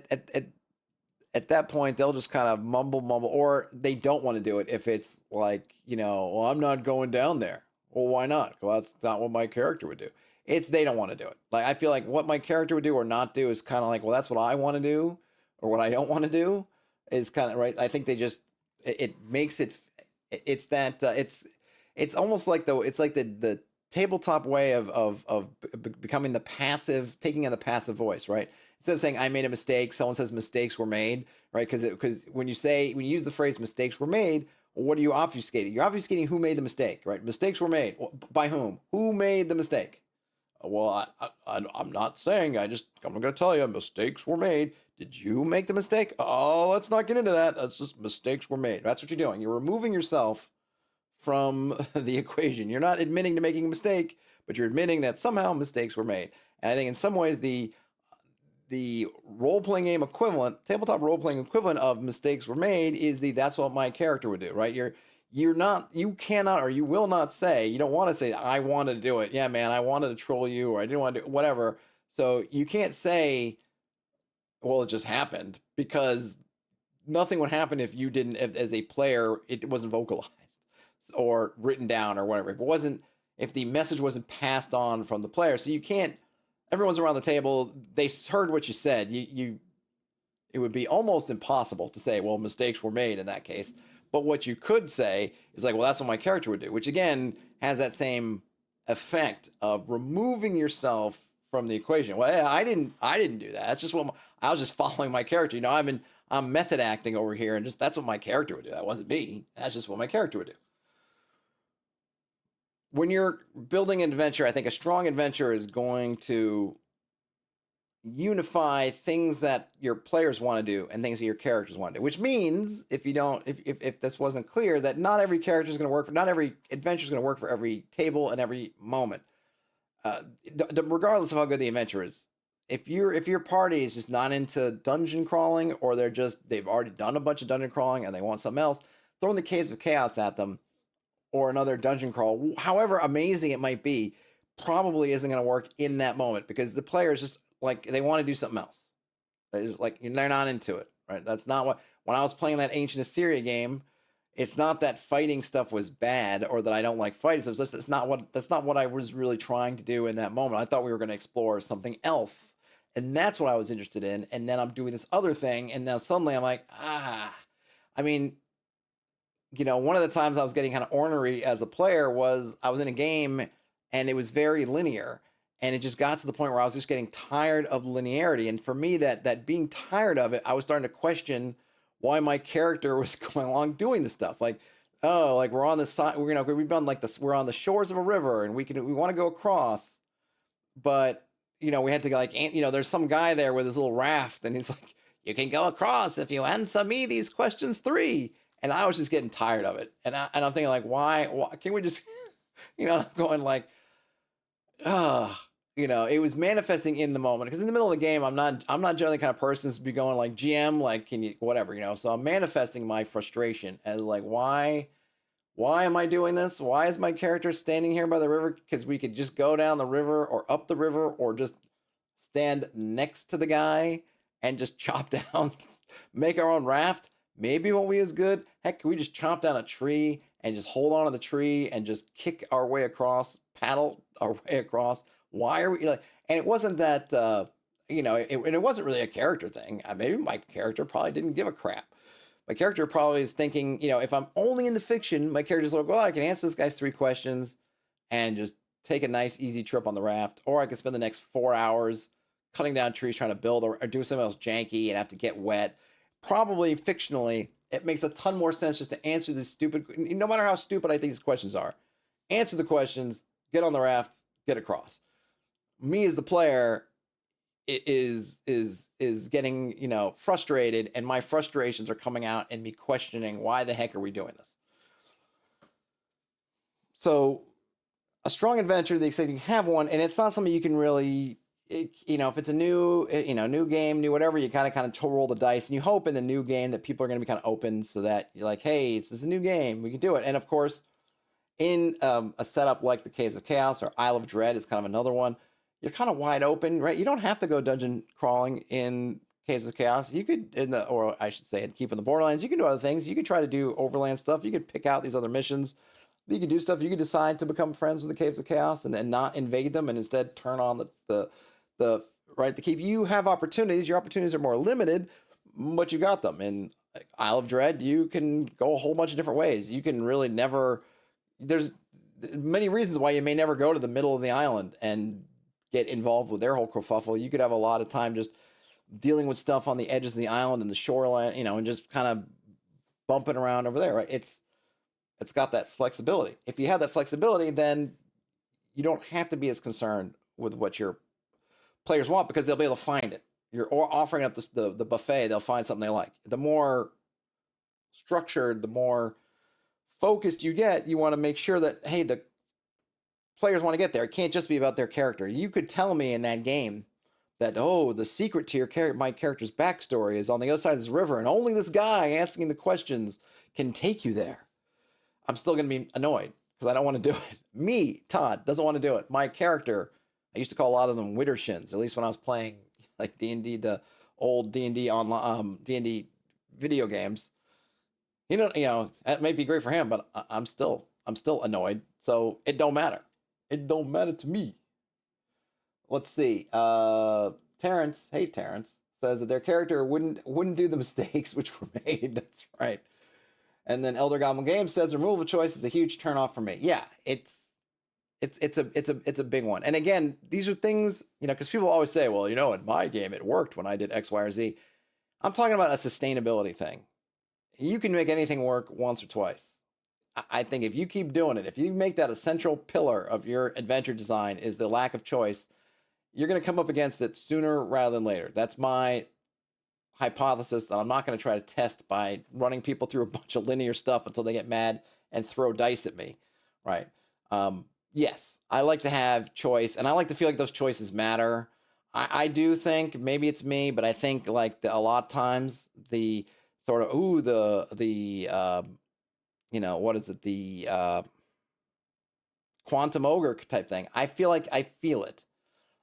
S1: at that point, they'll just kind of mumble, or they don't want to do it if it's like, well, I'm not going down there. Well, why not? Well, that's not what my character would do. They don't want to do it. Like, I feel like what my character would do or not do is kind of like, well, that's what I want to do, or what I don't want to do is kind of right. I think they just, it makes it, it's that, it's almost like it's like the tabletop way of becoming taking in the passive voice, right? Instead of saying I made a mistake, someone says mistakes were made, right? Because when you use the phrase mistakes were made, what are you obfuscating? You're obfuscating who made the mistake, right? Mistakes were made. By whom? Who made the mistake? Well, I'm not saying. I'm going to tell you mistakes were made. Did you make the mistake? Oh, let's not get into that. That's just mistakes were made. That's what you're doing. You're removing yourself from the equation. You're not admitting to making a mistake, but you're admitting that somehow mistakes were made. And I think in some ways the role-playing game equivalent, tabletop role-playing equivalent of mistakes were made is that's what my character would do, right? You cannot, or you will not say, you don't want to say, I wanted to do it. Yeah, man, I wanted to troll you, or I didn't want to do whatever. So you can't say, well, it just happened, because nothing would happen if you didn't, as a player, it wasn't vocalized or written down or whatever. If the message wasn't passed on from the player. So you can't, everyone's around the table, they heard what you said. It would be almost impossible to say, well, mistakes were made in that case. But what you could say is like, well, that's what my character would do, which again has that same effect of removing yourself from the equation. Well, yeah, I didn't do that. That's just I was just following my character. I'm method acting over here, and just that's what my character would do. That wasn't me. That's just what my character would do. When you're building an adventure, I think a strong adventure is going to unify things that your players want to do and things that your characters want to do. Which means, if this wasn't clear, that not every character is going to work not every adventure is going to work for every table and every moment. Regardless of how good the adventure is, if your party is just not into dungeon crawling, or they've already done a bunch of dungeon crawling and they want something else, throwing the Caves of Chaos at them, or another dungeon crawl, however amazing it might be, probably isn't going to work in that moment, because the players just like, they want to do something else. They're not into it, right? That's not when I was playing that Ancient Assyria game, it's not that fighting stuff was bad or that I don't like fighting stuff. That's not what I was really trying to do in that moment. I thought we were going to explore something else, and that's what I was interested in. And then I'm doing this other thing, and now suddenly I'm like, I mean, one of the times I was getting kind of ornery as a player was I was in a game and it was very linear, and it just got to the point where I was just getting tired of linearity. And for me, that being tired of it, I was starting to question why my character was going along doing this stuff. Like, oh, like we're on the side, we've done like this, we're on the shores of a river and we want to go across, but we had to there's some guy there with his little raft, and he's like, you can go across if you answer me these questions 3. And I was just getting tired of it. And I'm thinking like, why can we just, I'm going like, it was manifesting in the moment because in the middle of the game, I'm not generally the kind of person to be going like GM, like can you whatever. So I'm manifesting my frustration as like why am I doing this? Why is my character standing here by the river? Because we could just go down the river or up the river or just stand next to the guy and just chop down, make our own raft. Maybe it won't be as good. Heck, can we just chop down a tree and just hold on to the tree and just kick our way across, paddle our way across? Why are we like? And it wasn't that, and it wasn't really a character thing. Maybe my character probably didn't give a crap. My character probably is thinking, if I'm only in the fiction, my character's like, well, I can answer this guy's 3 questions and just take a nice, easy trip on the raft. Or I can spend the next 4 hours cutting down trees trying to build or do something else janky and have to get wet. Probably fictionally, it makes a ton more sense just to answer this stupid, no matter how stupid I think these questions are. Answer the questions, get on the raft, get across. Me as the player is getting frustrated, and my frustrations are coming out and me questioning why the heck are we doing this. So a strong adventure, they say you have one, and it's not something you can really, if it's a new game, new whatever, you kind of roll the dice, and you hope in the new game that people are going to be kind of open so that you're like, hey, this is a new game, we can do it. And of course, in a setup like the Caves of Chaos or Isle of Dread is kind of another one. You're kind of wide open, right? You don't have to go dungeon crawling in Caves of Chaos. You could, or I should say, keep in the Borderlands. You can do other things. You could try to do overland stuff. You could pick out these other missions. You could do stuff. You could decide to become friends with the Caves of Chaos and then not invade them and instead turn on the keep. You have opportunities. Your opportunities are more limited, but you got them. In Isle of Dread, you can go a whole bunch of different ways. You can really never. There's many reasons why you may never go to the middle of the island and get involved with their whole kerfuffle. You could have a lot of time just dealing with stuff on the edges of the island and the shoreline, and just kind of bumping around over there, right? It's got that flexibility. If you have that flexibility, then you don't have to be as concerned with what your players want because they'll be able to find it. You're offering up the buffet, they'll find something they like. The more structured, the more focused you get, you want to make sure that, hey, the players want to get there. It can't just be about their character. You could tell me in that game that, the secret to my character's backstory is on the other side of this river, and only this guy asking the questions can take you there. I'm still going to be annoyed because I don't want to do it. Me, Todd, doesn't want to do it. My character, I used to call a lot of them Widdershins, at least when I was playing like D&D, the old D&D online, D&D video games. That might be great for him, but I'm still annoyed. So it don't matter. It don't matter to me. Let's see. Terrence, hey Terrence, says that their character wouldn't do the mistakes which were made. That's right. And then Elder Goblin Games says removal choice is a huge turnoff for me. Yeah, it's a big one. And again, these are things, because people always say, well, in my game it worked when I did X, Y, or Z. I'm talking about a sustainability thing. You can make anything work once or twice. I think if you keep doing it, if you make that a central pillar of your adventure design is the lack of choice, you're going to come up against it sooner rather than later. That's my hypothesis that I'm not going to try to test by running people through a bunch of linear stuff until they get mad and throw dice at me, right? Yes, I like to have choice, and I like to feel like those choices matter. I do think, maybe it's me, but I think like a lot of times the sort of, what is it? The quantum ogre type thing. I feel like I feel it.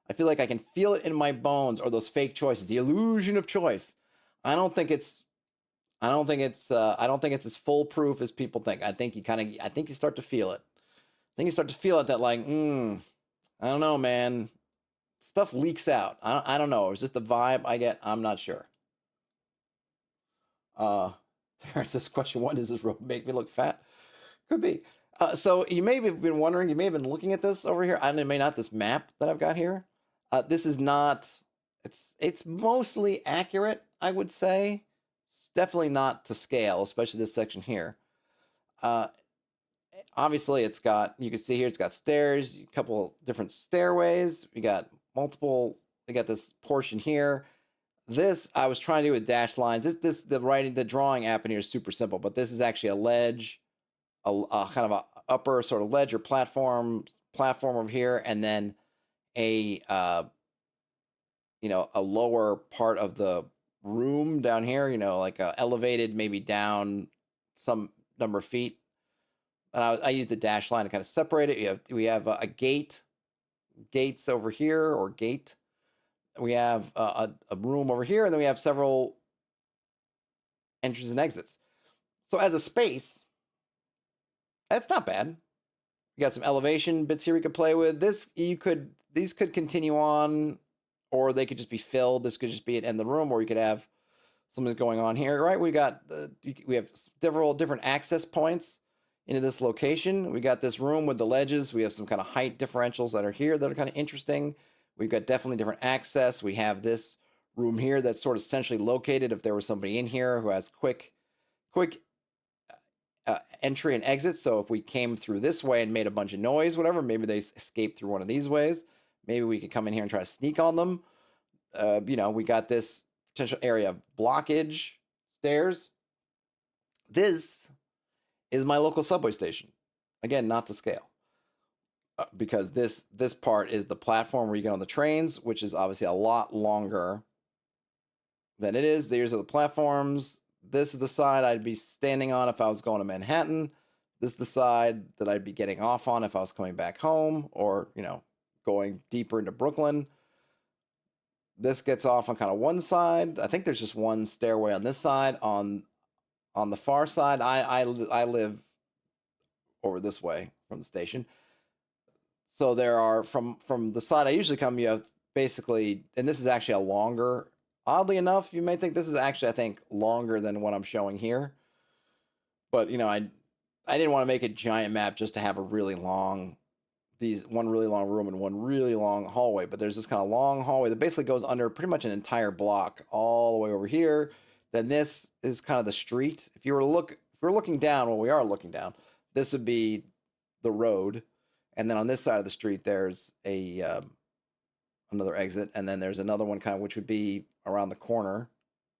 S1: I feel like I can feel it in my bones, or those fake choices, the illusion of choice. I don't think it's as foolproof as people think. I think you start to feel it. I think you start to feel it that like, I don't know, man. Stuff leaks out. I don't know. It's just the vibe I get. I'm not sure. Terrence says, question one, does this rope make me look fat? Could be. So you may have been wondering, you may have been looking at this over here. This map that I've got here. This is not, it's mostly accurate, I would say. It's definitely not to scale, especially this section here. Obviously it's got, you can see here, it's got stairs, a couple different stairways. We got this portion here. This I was trying to do with dashed lines. The drawing app in here is super simple, but this is actually a ledge, a kind of a upper sort of ledge or platform over here, and then a a lower part of the room down here, like elevated maybe down some number of feet. And I use the dash line to kind of separate it. We have a gates over here, or gate. We have a room over here, and then we have several entrances and exits. So as a space, that's not bad. You got some elevation bits here we could play with. These could continue on, or they could just be filled. This could just be an end of the room, or you could have something going on here, right? We have several different access points into this location. We got this room with the ledges. We have some kind of height differentials that are here that are kind of interesting. We've got definitely different access. We have this room here that's sort of centrally located. If there was somebody in here who has quick entry and exit. So if we came through this way and made a bunch of noise, whatever, maybe they escaped through one of these ways. Maybe we could come in here and try to sneak on them. We got this potential area of blockage stairs. This is my local subway station. Again, not to scale. Because this part is the platform where you get on the trains, which is obviously a lot longer than it is. These are the platforms. This is the side I'd be standing on if I was going to Manhattan. This is the side that I'd be getting off on if I was coming back home, or, going deeper into Brooklyn. This gets off on kind of one side. I think there's just one stairway on this side. On the far side, I live over this way from the station. So there are, from the side I usually come, you have basically, and this is actually a longer, oddly enough, you may think this is actually, I think, longer than what I'm showing here. But, I didn't want to make a giant map just to have one really long room and one really long hallway. But there's this kind of long hallway that basically goes under pretty much an entire block all the way over here. Then this is kind of the street. If we're looking down, well, we are looking down, this would be the road. And then on this side of the street, there's another exit, and then there's another one kind of, which would be around the corner.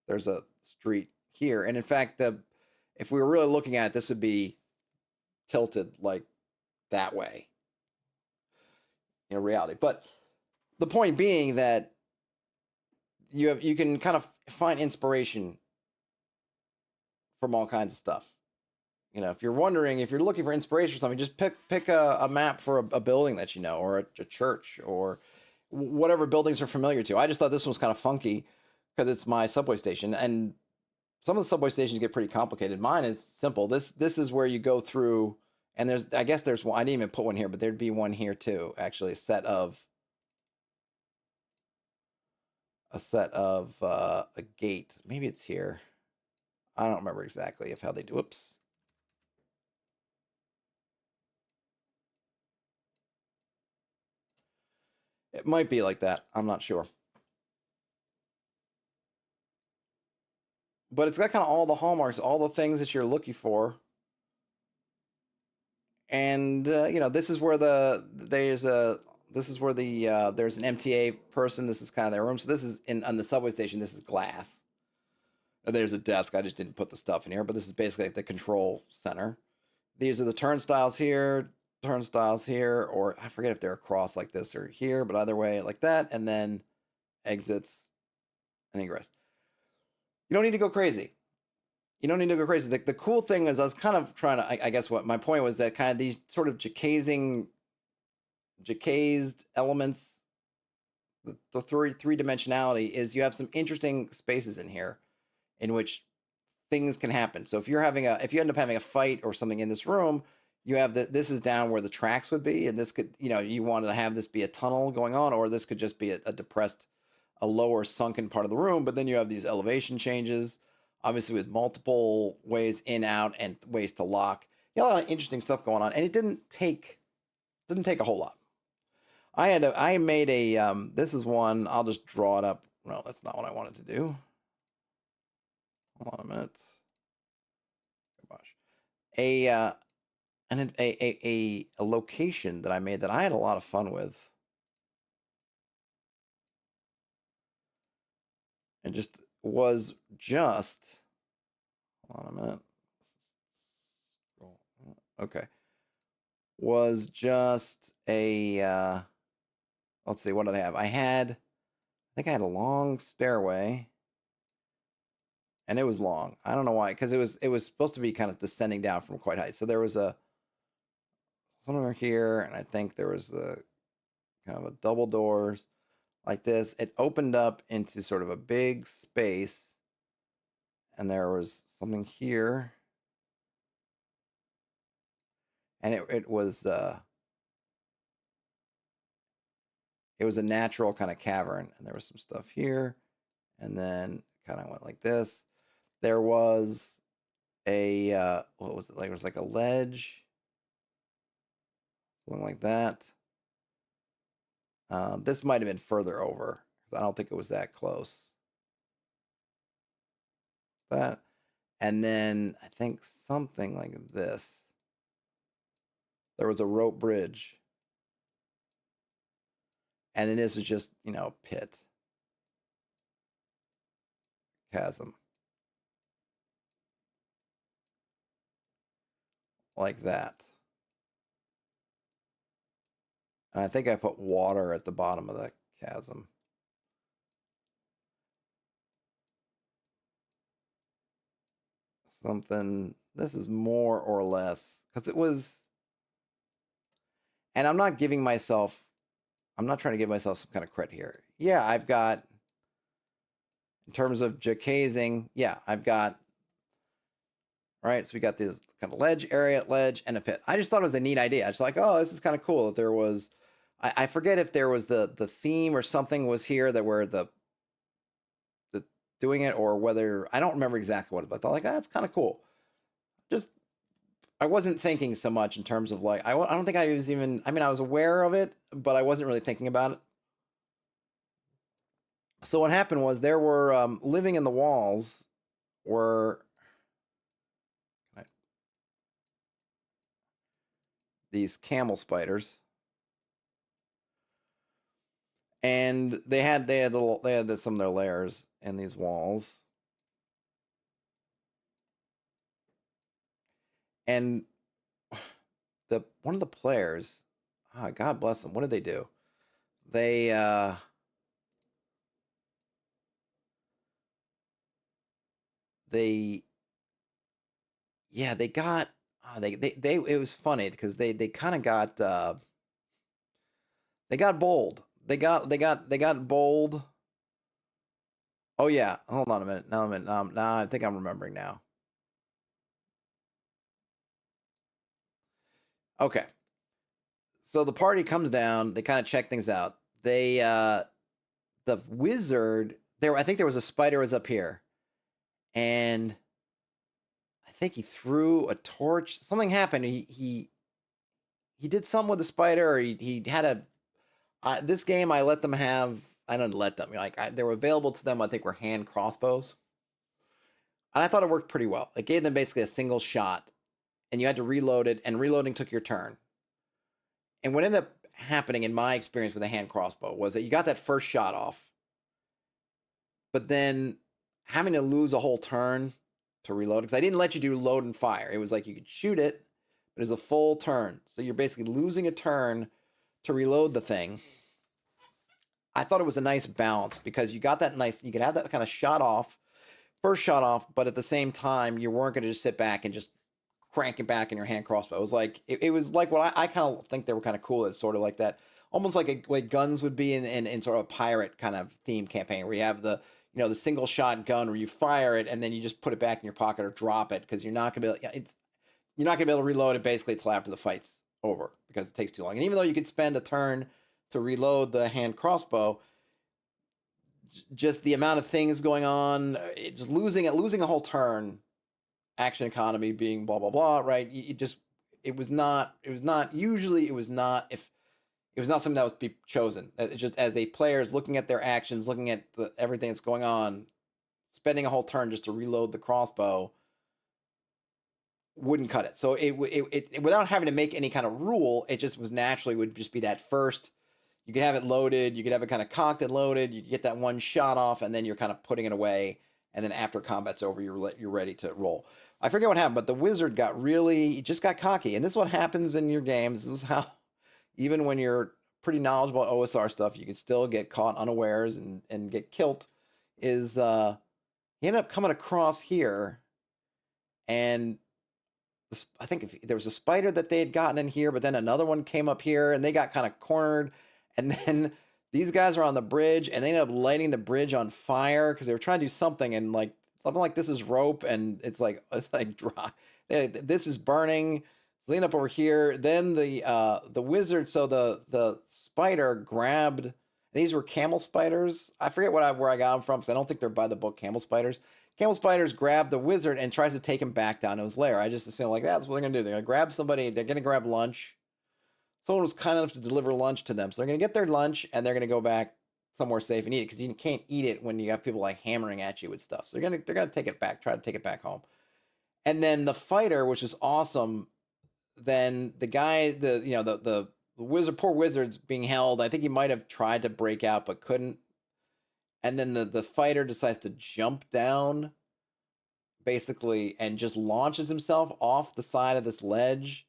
S1: There's a street here, and in fact, if we were really looking at it, this would be tilted like that way in reality. But the point being that you can kind of find inspiration from all kinds of stuff. If you're looking for inspiration or something, just pick a map for a building that or a church, or whatever buildings are familiar to. I just thought this was kind of funky because it's my subway station, and some of the subway stations get pretty complicated. Mine is simple. This is where you go through, and I guess there's one. I didn't even put one here, but there'd be one here too. Actually, a set of a gate. Maybe it's here. I don't remember exactly how they do. Whoops. It might be like that. I'm not sure. But it's got kind of all the hallmarks, all the things that you're looking for. And this is where there's an MTA person. This is kind of their room. So this is on the subway station. This is glass. And there's a desk. I just didn't put the stuff in here, but this is basically like the control center. These are the turnstiles here, or I forget if they're across like this or here, but either way, like that, and then exits and ingress. You don't need to go crazy. The cool thing is, I was kind of trying to, I guess what my point was, that kind of these sort of jacazed elements, the three-dimensionality is, you have some interesting spaces in here in which things can happen. So if you end up having a fight or something in this room, you have this is down where the tracks would be, and this could, you wanted to have this be a tunnel going on, or this could just be a lower sunken part of the room. But then you have these elevation changes, obviously with multiple ways in, out, and ways to lock. A lot of interesting stuff going on, and it didn't take a whole lot. I made a this is one. I'll just draw it up. No, that's not what I wanted to do. Hold on a minute. Gosh. A location that I made that I had a lot of fun with. And hold on a minute. Okay. Was just a let's see, what did I have? I think I had a long stairway, and it was long. I don't know why, because it was supposed to be kind of descending down from quite high. So there was a somewhere here, and I think there was a kind of a double doors like this. It opened up into sort of a big space, and there was something here, and it was a natural kind of cavern, and there was some stuff here, and then kind of went like this. There was a what was it like? It was like a ledge, something like that. This might have been further over. I don't think it was that close. That, and then I think something like this. There was a rope bridge, and then this is just pit chasm like that. And I think I put water at the bottom of the chasm. Something. This is more or less because it was. And I'm not giving myself. I'm not trying to give myself some kind of credit here. Yeah, I've got. In terms of jacazing, yeah, I've got. Right, so we got this kind of ledge area, ledge, and a pit. I just thought it was a neat idea. I was like, oh, this is kind of cool that there was. I forget if there was the theme or something was here that were the doing it, or whether I don't remember exactly what it was. But I thought like, that's kind of cool. Just I wasn't thinking so much in terms of like I don't think I was even. I mean, I was aware of it, but I wasn't really thinking about it. So what happened was there were living in the walls were these camel spiders, and they had some of their layers in these walls, and the one of the players, God bless them, what did they do? They they yeah they got they it was funny because they kind of got they got bold. They got bold. Oh yeah, hold on a minute. Now now I think I'm remembering now. Okay, so the party comes down. They kind of check things out. They the wizard there. I think there was a spider was up here, and I think he threw a torch. Something happened. He did something with the spider. Or he had a this game. I let them have. I don't let them like they were available to them. I think were hand crossbows, and I thought it worked pretty well. It gave them basically a single shot, and you had to reload it, and reloading took your turn. And what ended up happening in my experience with a hand crossbow was that you got that first shot off, but then having to lose a whole turn to reload because I didn't let you do load and fire. It was like you could shoot it, but it was a full turn. So you're basically losing a turn to reload the thing. I thought it was a nice balance because you got that nice, you could have that kind of shot off, first shot off, but at the same time, you weren't going to just sit back and just crank it back in your hand crossbow. It was like, it was like what I kind of think they were kind of cool. It's sort of like that, almost like a way guns would be in sort of a pirate kind of theme campaign where you have the, the single shot gun where you fire it and then you just put it back in your pocket or drop it because you're not going to be able, you're not going to be able to reload it basically until after the fight's over because it takes too long. And even though you could spend a turn to reload the hand crossbow, just the amount of things going on, just losing a whole turn, action economy being blah blah blah, right? It was not usually it was not if it was not something that would be chosen. It's just as a player is looking at their actions, looking at everything that's going on, spending a whole turn just to reload the crossbow wouldn't cut it. So it without having to make any kind of rule, it just was naturally would just be that first. You could have it loaded, you could have it kind of cocked and loaded, you get that one shot off, and then you're kind of putting it away, and then after combat's over, you're ready to roll. I forget what happened, but the wizard just got cocky, and this is what happens in your games. This is how, even when you're pretty knowledgeable OSR stuff, you could still get caught unawares and get killed. Is he ended up coming across here, and I think if, there was a spider that they had gotten in here, but then another one came up here, and they got kind of cornered, and then these guys are on the bridge, and they ended up lighting the bridge on fire because they were trying to do something, and like something like this is rope, and it's like dry. This is burning. Lean up over here. Then the wizard. So the spider grabbed. These were camel spiders. I forget where I got them from because I don't think they're by the book camel spiders. Camel spiders grab the wizard and tries to take him back down to his lair. I just assume like that's what they're gonna do. They're gonna grab somebody. They're gonna grab lunch. Someone was kind enough to deliver lunch to them, so they're gonna get their lunch and they're gonna go back somewhere safe and eat it because you can't eat it when you have people like hammering at you with stuff. So they're gonna take it back. Try to take it back home. And then the fighter, which is awesome. Then the guy, the wizard, poor wizard's being held. I think he might have tried to break out but couldn't. And then the fighter decides to jump down, basically, and just launches himself off the side of this ledge.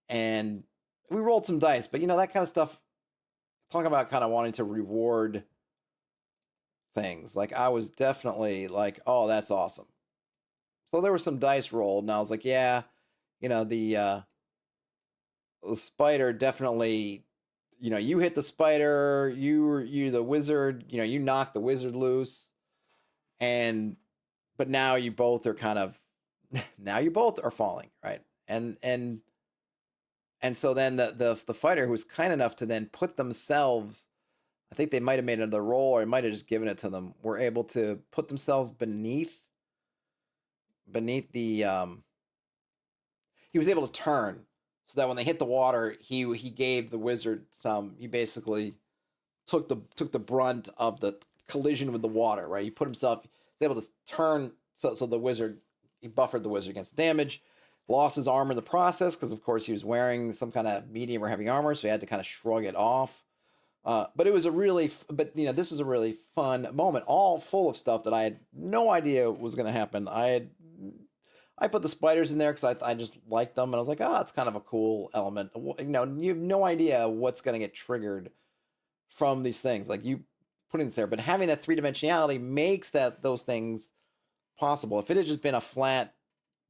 S1: And we rolled some dice, but that kind of stuff. Talking about kind of wanting to reward things. Like I was definitely like, oh, that's awesome. So there were some dice rolled, and I was like, yeah, the spider definitely, you hit the spider, you the wizard, you knocked the wizard loose, but now you both are kind of, now you both are falling, right? And so then the fighter who was kind enough to then put themselves, I think they might have made another roll or I might have just given it to them, were able to put themselves beneath the he was able to turn so that when they hit the water, he gave the wizard he basically took the brunt of the collision with the water, right? He put himself, he was able to turn so the wizard, he buffered the wizard against damage, lost his armor in the process because of course he was wearing some kind of medium or heavy armor, so he had to kind of shrug it off. But it was this was a really fun moment, all full of stuff that I had no idea was going to happen. I put the spiders in there because I just liked them, and I was like, oh, it's kind of a cool element. You have no idea what's going to get triggered from these things, like you putting this there. But having that three-dimensionality makes those things possible. If it had just been a flat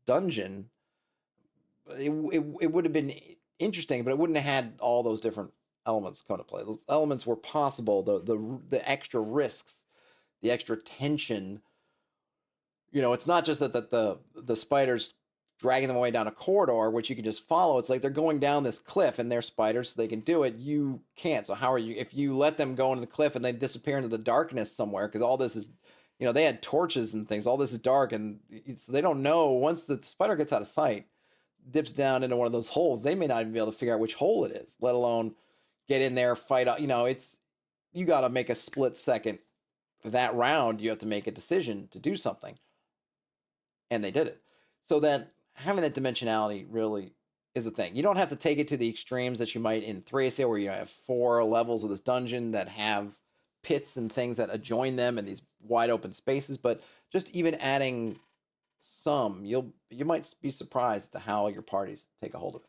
S1: dungeon, it would have been interesting, but it wouldn't have had all those different elements come to play. Those elements were possible. The extra risks, the extra tension. It's not just that the spiders dragging them away down a corridor, which you can just follow. It's like they're going down this cliff and they're spiders, so they can do it. You can't. So how are you, if you let them go into the cliff and they disappear into the darkness somewhere, because all this is, they had torches and things. All this is dark, and so they don't know. Once the spider gets out of sight, dips down into one of those holes, they may not even be able to figure out which hole it is, let alone get in there, fight out. You got to make a split second. That round, you have to make a decision to do something. And they did it. So then having that dimensionality really is a thing. You don't have to take it to the extremes that you might in Thracia, where you have 4 levels of this dungeon that have pits and things that adjoin them in these wide open spaces. But just even adding some, you might be surprised at how your parties take a hold of it.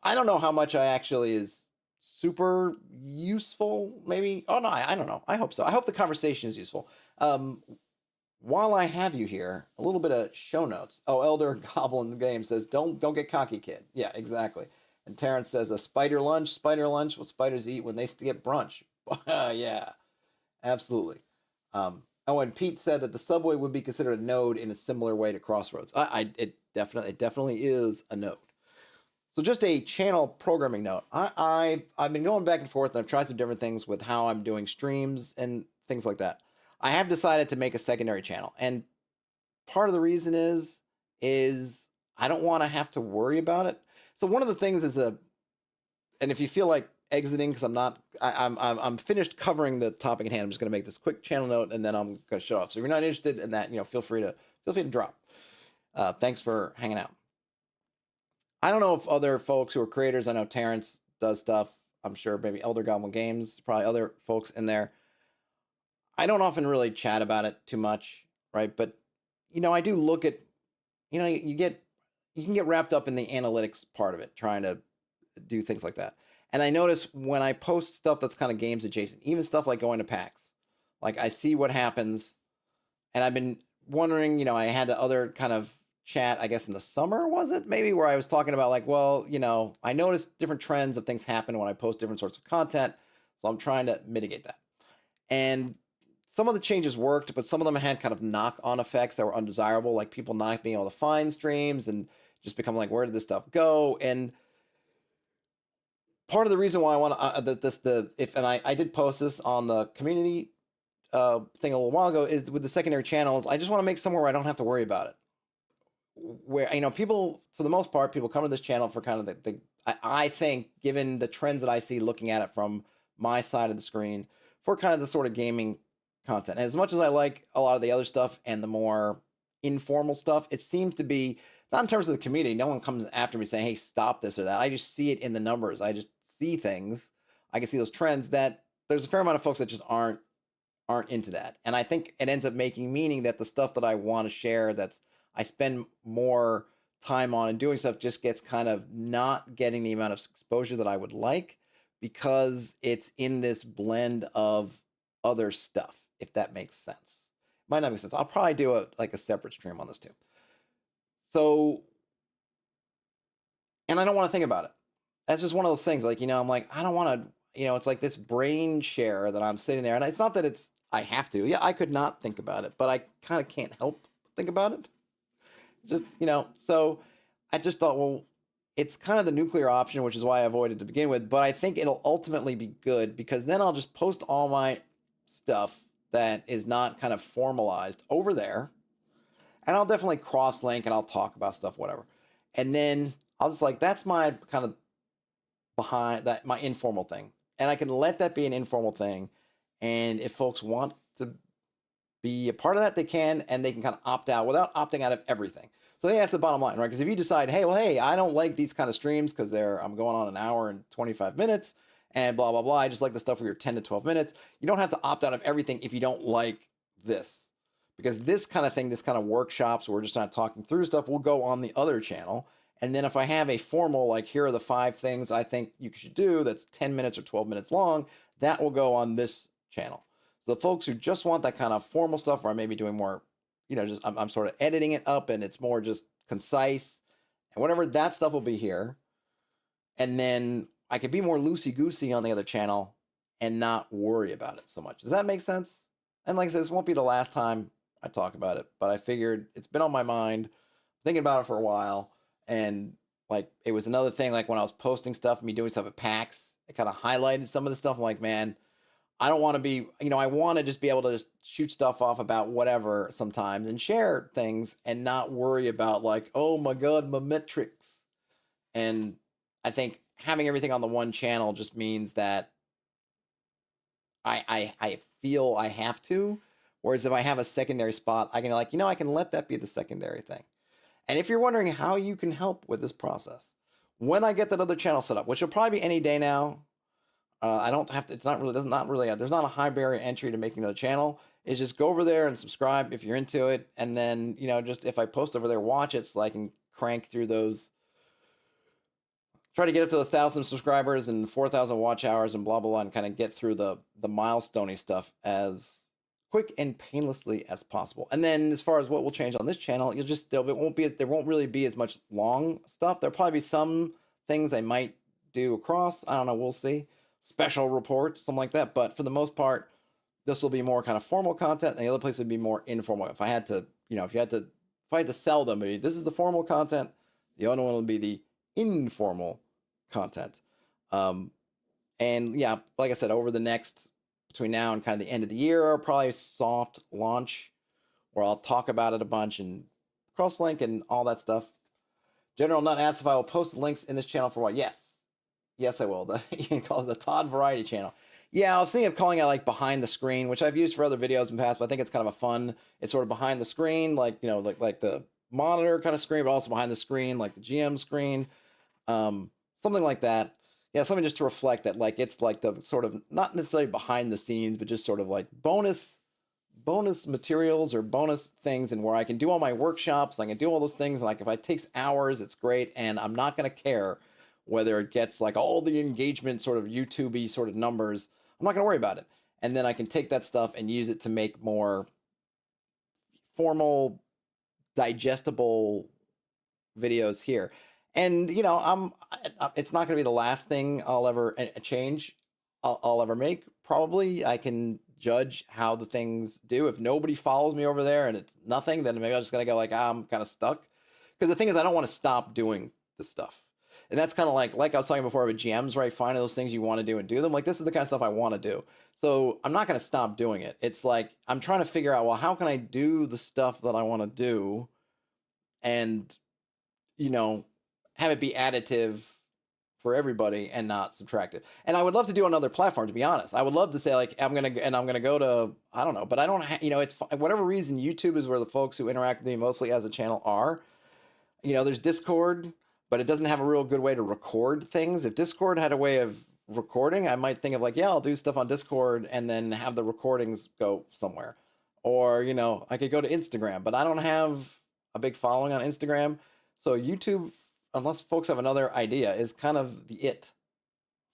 S1: I don't know how much I actually is super useful. Maybe. Oh no, I don't know. I hope so. I hope the conversation is useful. While I have you here, a little bit of show notes. Oh, Elder Goblin Game says, don't get cocky, kid. Yeah, exactly. And Terrence says, a spider lunch, what spiders eat when they get brunch. Yeah, absolutely. And Pete said that the subway would be considered a node in a similar way to Crossroads. It definitely is a node. So just a channel programming note. I've been going back and forth, and I've tried some different things with how I'm doing streams and things like that. I have decided to make a secondary channel, and part of the reason is I don't want to have to worry about it. So one of the things and if you feel like exiting because I'm finished covering the topic at hand, I'm just going to make this quick channel note and then I'm going to shut off. So if you're not interested in that, feel free to drop. Thanks for hanging out. I don't know if other folks who are creators, I know Terrence does stuff. I'm sure maybe Elder Goblin Games, probably other folks in there. I don't often really chat about it too much, right? But, I do look at, you can get wrapped up in the analytics part of it, trying to do things like that. And I notice when I post stuff that's kind of games adjacent, even stuff like going to PAX, like I see what happens. And I've been wondering, I had the other kind of chat, I guess in the summer, was it maybe, where I was talking about like, well, I noticed different trends of things happen when I post different sorts of content. So I'm trying to mitigate that. And some of the changes worked, but some of them had kind of knock-on effects that were undesirable, like people not being able to find streams and just become like, where did this stuff go? And part of the reason why I want to I did post this on the community thing a little while ago, is with the secondary channels. I just want to make somewhere where I don't have to worry about it. Where people, for the most part, people come to this channel for kind of I think, given the trends that I see looking at it from my side of the screen, for kind of the sort of gaming content. And as much as I like a lot of the other stuff and the more informal stuff, it seems to be, not in terms of the community, no one comes after me saying, hey, stop this or that. I just see it in the numbers. I just see things. I can see those trends, that there's a fair amount of folks that just aren't into that. And I think it ends up meaning that the stuff that I want to share, I spend more time on and doing stuff, just gets kind of not getting the amount of exposure that I would like, because it's in this blend of other stuff, if that makes sense. Might not make sense. I'll probably do a separate stream on this too. So, and I don't want to think about it. That's just one of those things. Like, I'm like, I don't want to, it's like this brain share that I'm sitting there. And it's not that I have to. Yeah, I could not think about it, but I kind of can't help think about it. Just, so I just thought, well, it's kind of the nuclear option, which is why I avoided to begin with. But I think it'll ultimately be good, because then I'll just post all my stuff that is not kind of formalized over there. And I'll definitely cross-link and I'll talk about stuff, whatever. And then I'll just that's my kind of behind that, my informal thing. And I can let that be an informal thing. And if folks want to be a part of that, they can, and they can kind of opt out without opting out of everything. So that's the bottom line, right? Because if you decide, hey, I don't like these kind of streams because I'm going on an hour and 25 minutes and blah, blah, blah. I just like the stuff where you're 10 to 12 minutes. You don't have to opt out of everything if you don't like this. Because this kind of thing, this kind of workshops where we're just not talking through stuff, will go on the other channel. And then if I have a formal, like, here are the 5 things I think you should do, that's 10 minutes or 12 minutes long, that will go on this channel. So the folks who just want that kind of formal stuff, where I may be doing more, just I'm sort of editing it up and it's more just concise and whatever, that stuff will be here. And then I could be more loosey-goosey on the other channel and not worry about it so much. Does that make sense? And like I said, this won't be the last time I talk about it, but I figured it's been on my mind, thinking about it for a while. And like, it was another thing, like when I was posting stuff, me doing stuff at PAX, it kind of highlighted some of the stuff. I'm like, man, I don't want to be, I want to just be able to just shoot stuff off about whatever sometimes and share things and not worry about like, oh my God, my metrics. And I think having everything on the one channel just means that I feel I have to. Whereas if I have a secondary spot, I can I can let that be the secondary thing. And if you're wondering how you can help with this process, when I get that other channel set up, which will probably be any day now, I don't have to, there's not a high barrier entry to making another channel. It's just go over there and subscribe if you're into it. And then, just if I post over there, watch it so I can crank through those, try to get up to 1,000 subscribers and 4,000 watch hours and blah, blah, blah, and kind of get through the milestone-y stuff as quick and painlessly as possible. And then as far as what will change on this channel, there won't really be as much long stuff. There'll probably be some things I might do across. I don't know. We'll see. Special reports, something like that. But for the most part, this will be more kind of formal content, and the other place would be more informal. If I had to, if I had to sell them, maybe this is the formal content, the other one would be the informal content. And yeah, like I said, over the next, between now and kind of the end of the year, probably a soft launch where I'll talk about it a bunch and cross-link and all that stuff. General Nut asks if I will post the links in this channel for what? Yes, I will. You can call it the Todd Variety channel. Yeah, I was thinking of calling it like behind the screen, which I've used for other videos in the past, but I think it's kind of a fun, it's sort of behind the screen, like, like the monitor kind of screen, but also behind the screen, like the GM screen, something like that. Yeah, something just to reflect that, like, it's like the sort of, not necessarily behind the scenes, but just sort of like bonus materials or bonus things, and where I can do all my workshops, I can do all those things. Like, if it takes hours, it's great, and I'm not going to care whether it gets like all the engagement sort of YouTube-y sort of numbers. I'm not going to worry about it. And then I can take that stuff and use it to make more formal, digestible videos here. And it's not going to be the last thing I'll ever change. I'll ever make. Probably I can judge how the things do. If nobody follows me over there and it's nothing, then maybe I'm just gonna go like, I'm kind of stuck. Because the thing is, I don't want to stop doing the stuff. And that's kind of like I was talking before with GMs, right? Finding those things you want to do and do them. Like, this is the kind of stuff I want to do. So I'm not going to stop doing it. It's like I'm trying to figure out, well, how can I do the stuff that I want to do and, have it be additive for everybody and not subtractive. And I would love to do on other platforms, to be honest. I would love to say like, I'm going to go to, I don't know, but I don't, it's whatever reason, YouTube is where the folks who interact with me mostly as a channel are. There's Discord, but it doesn't have a real good way to record things. If Discord had a way of recording, I might think of like, yeah, I'll do stuff on Discord and then have the recordings go somewhere. Or, I could go to Instagram, but I don't have a big following on Instagram. So YouTube, unless folks have another idea, is kind of the it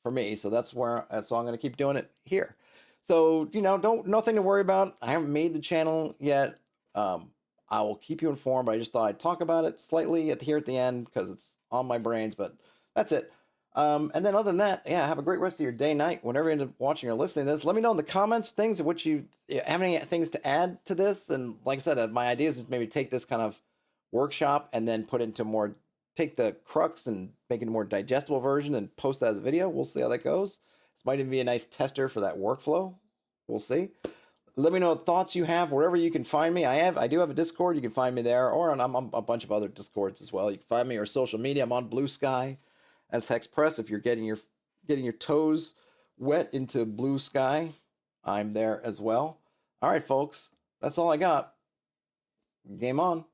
S1: for me. So so I'm going to keep doing it here. So, nothing to worry about. I haven't made the channel yet. I will keep you informed, but I just thought I'd talk about it slightly here at the end because it's on my brains, but that's it. And then other than that, yeah, have a great rest of your day, night, whenever you end up watching or listening to this. Let me know in the comments things of what you have any things to add to this. And like I said, my idea is maybe take this kind of workshop and then put into take the crux and make it a more digestible version and post that as a video. We'll see how that goes. This might even be a nice tester for that workflow. We'll see. Let me know what thoughts you have wherever you can find me. I do have a Discord. You can find me there, or I'm on a bunch of other Discords as well. You can find me or social media. I'm on Blue Sky as Hexed Press. If you're getting your toes wet into Blue Sky, I'm there as well. All right, folks, that's all I got. Game on.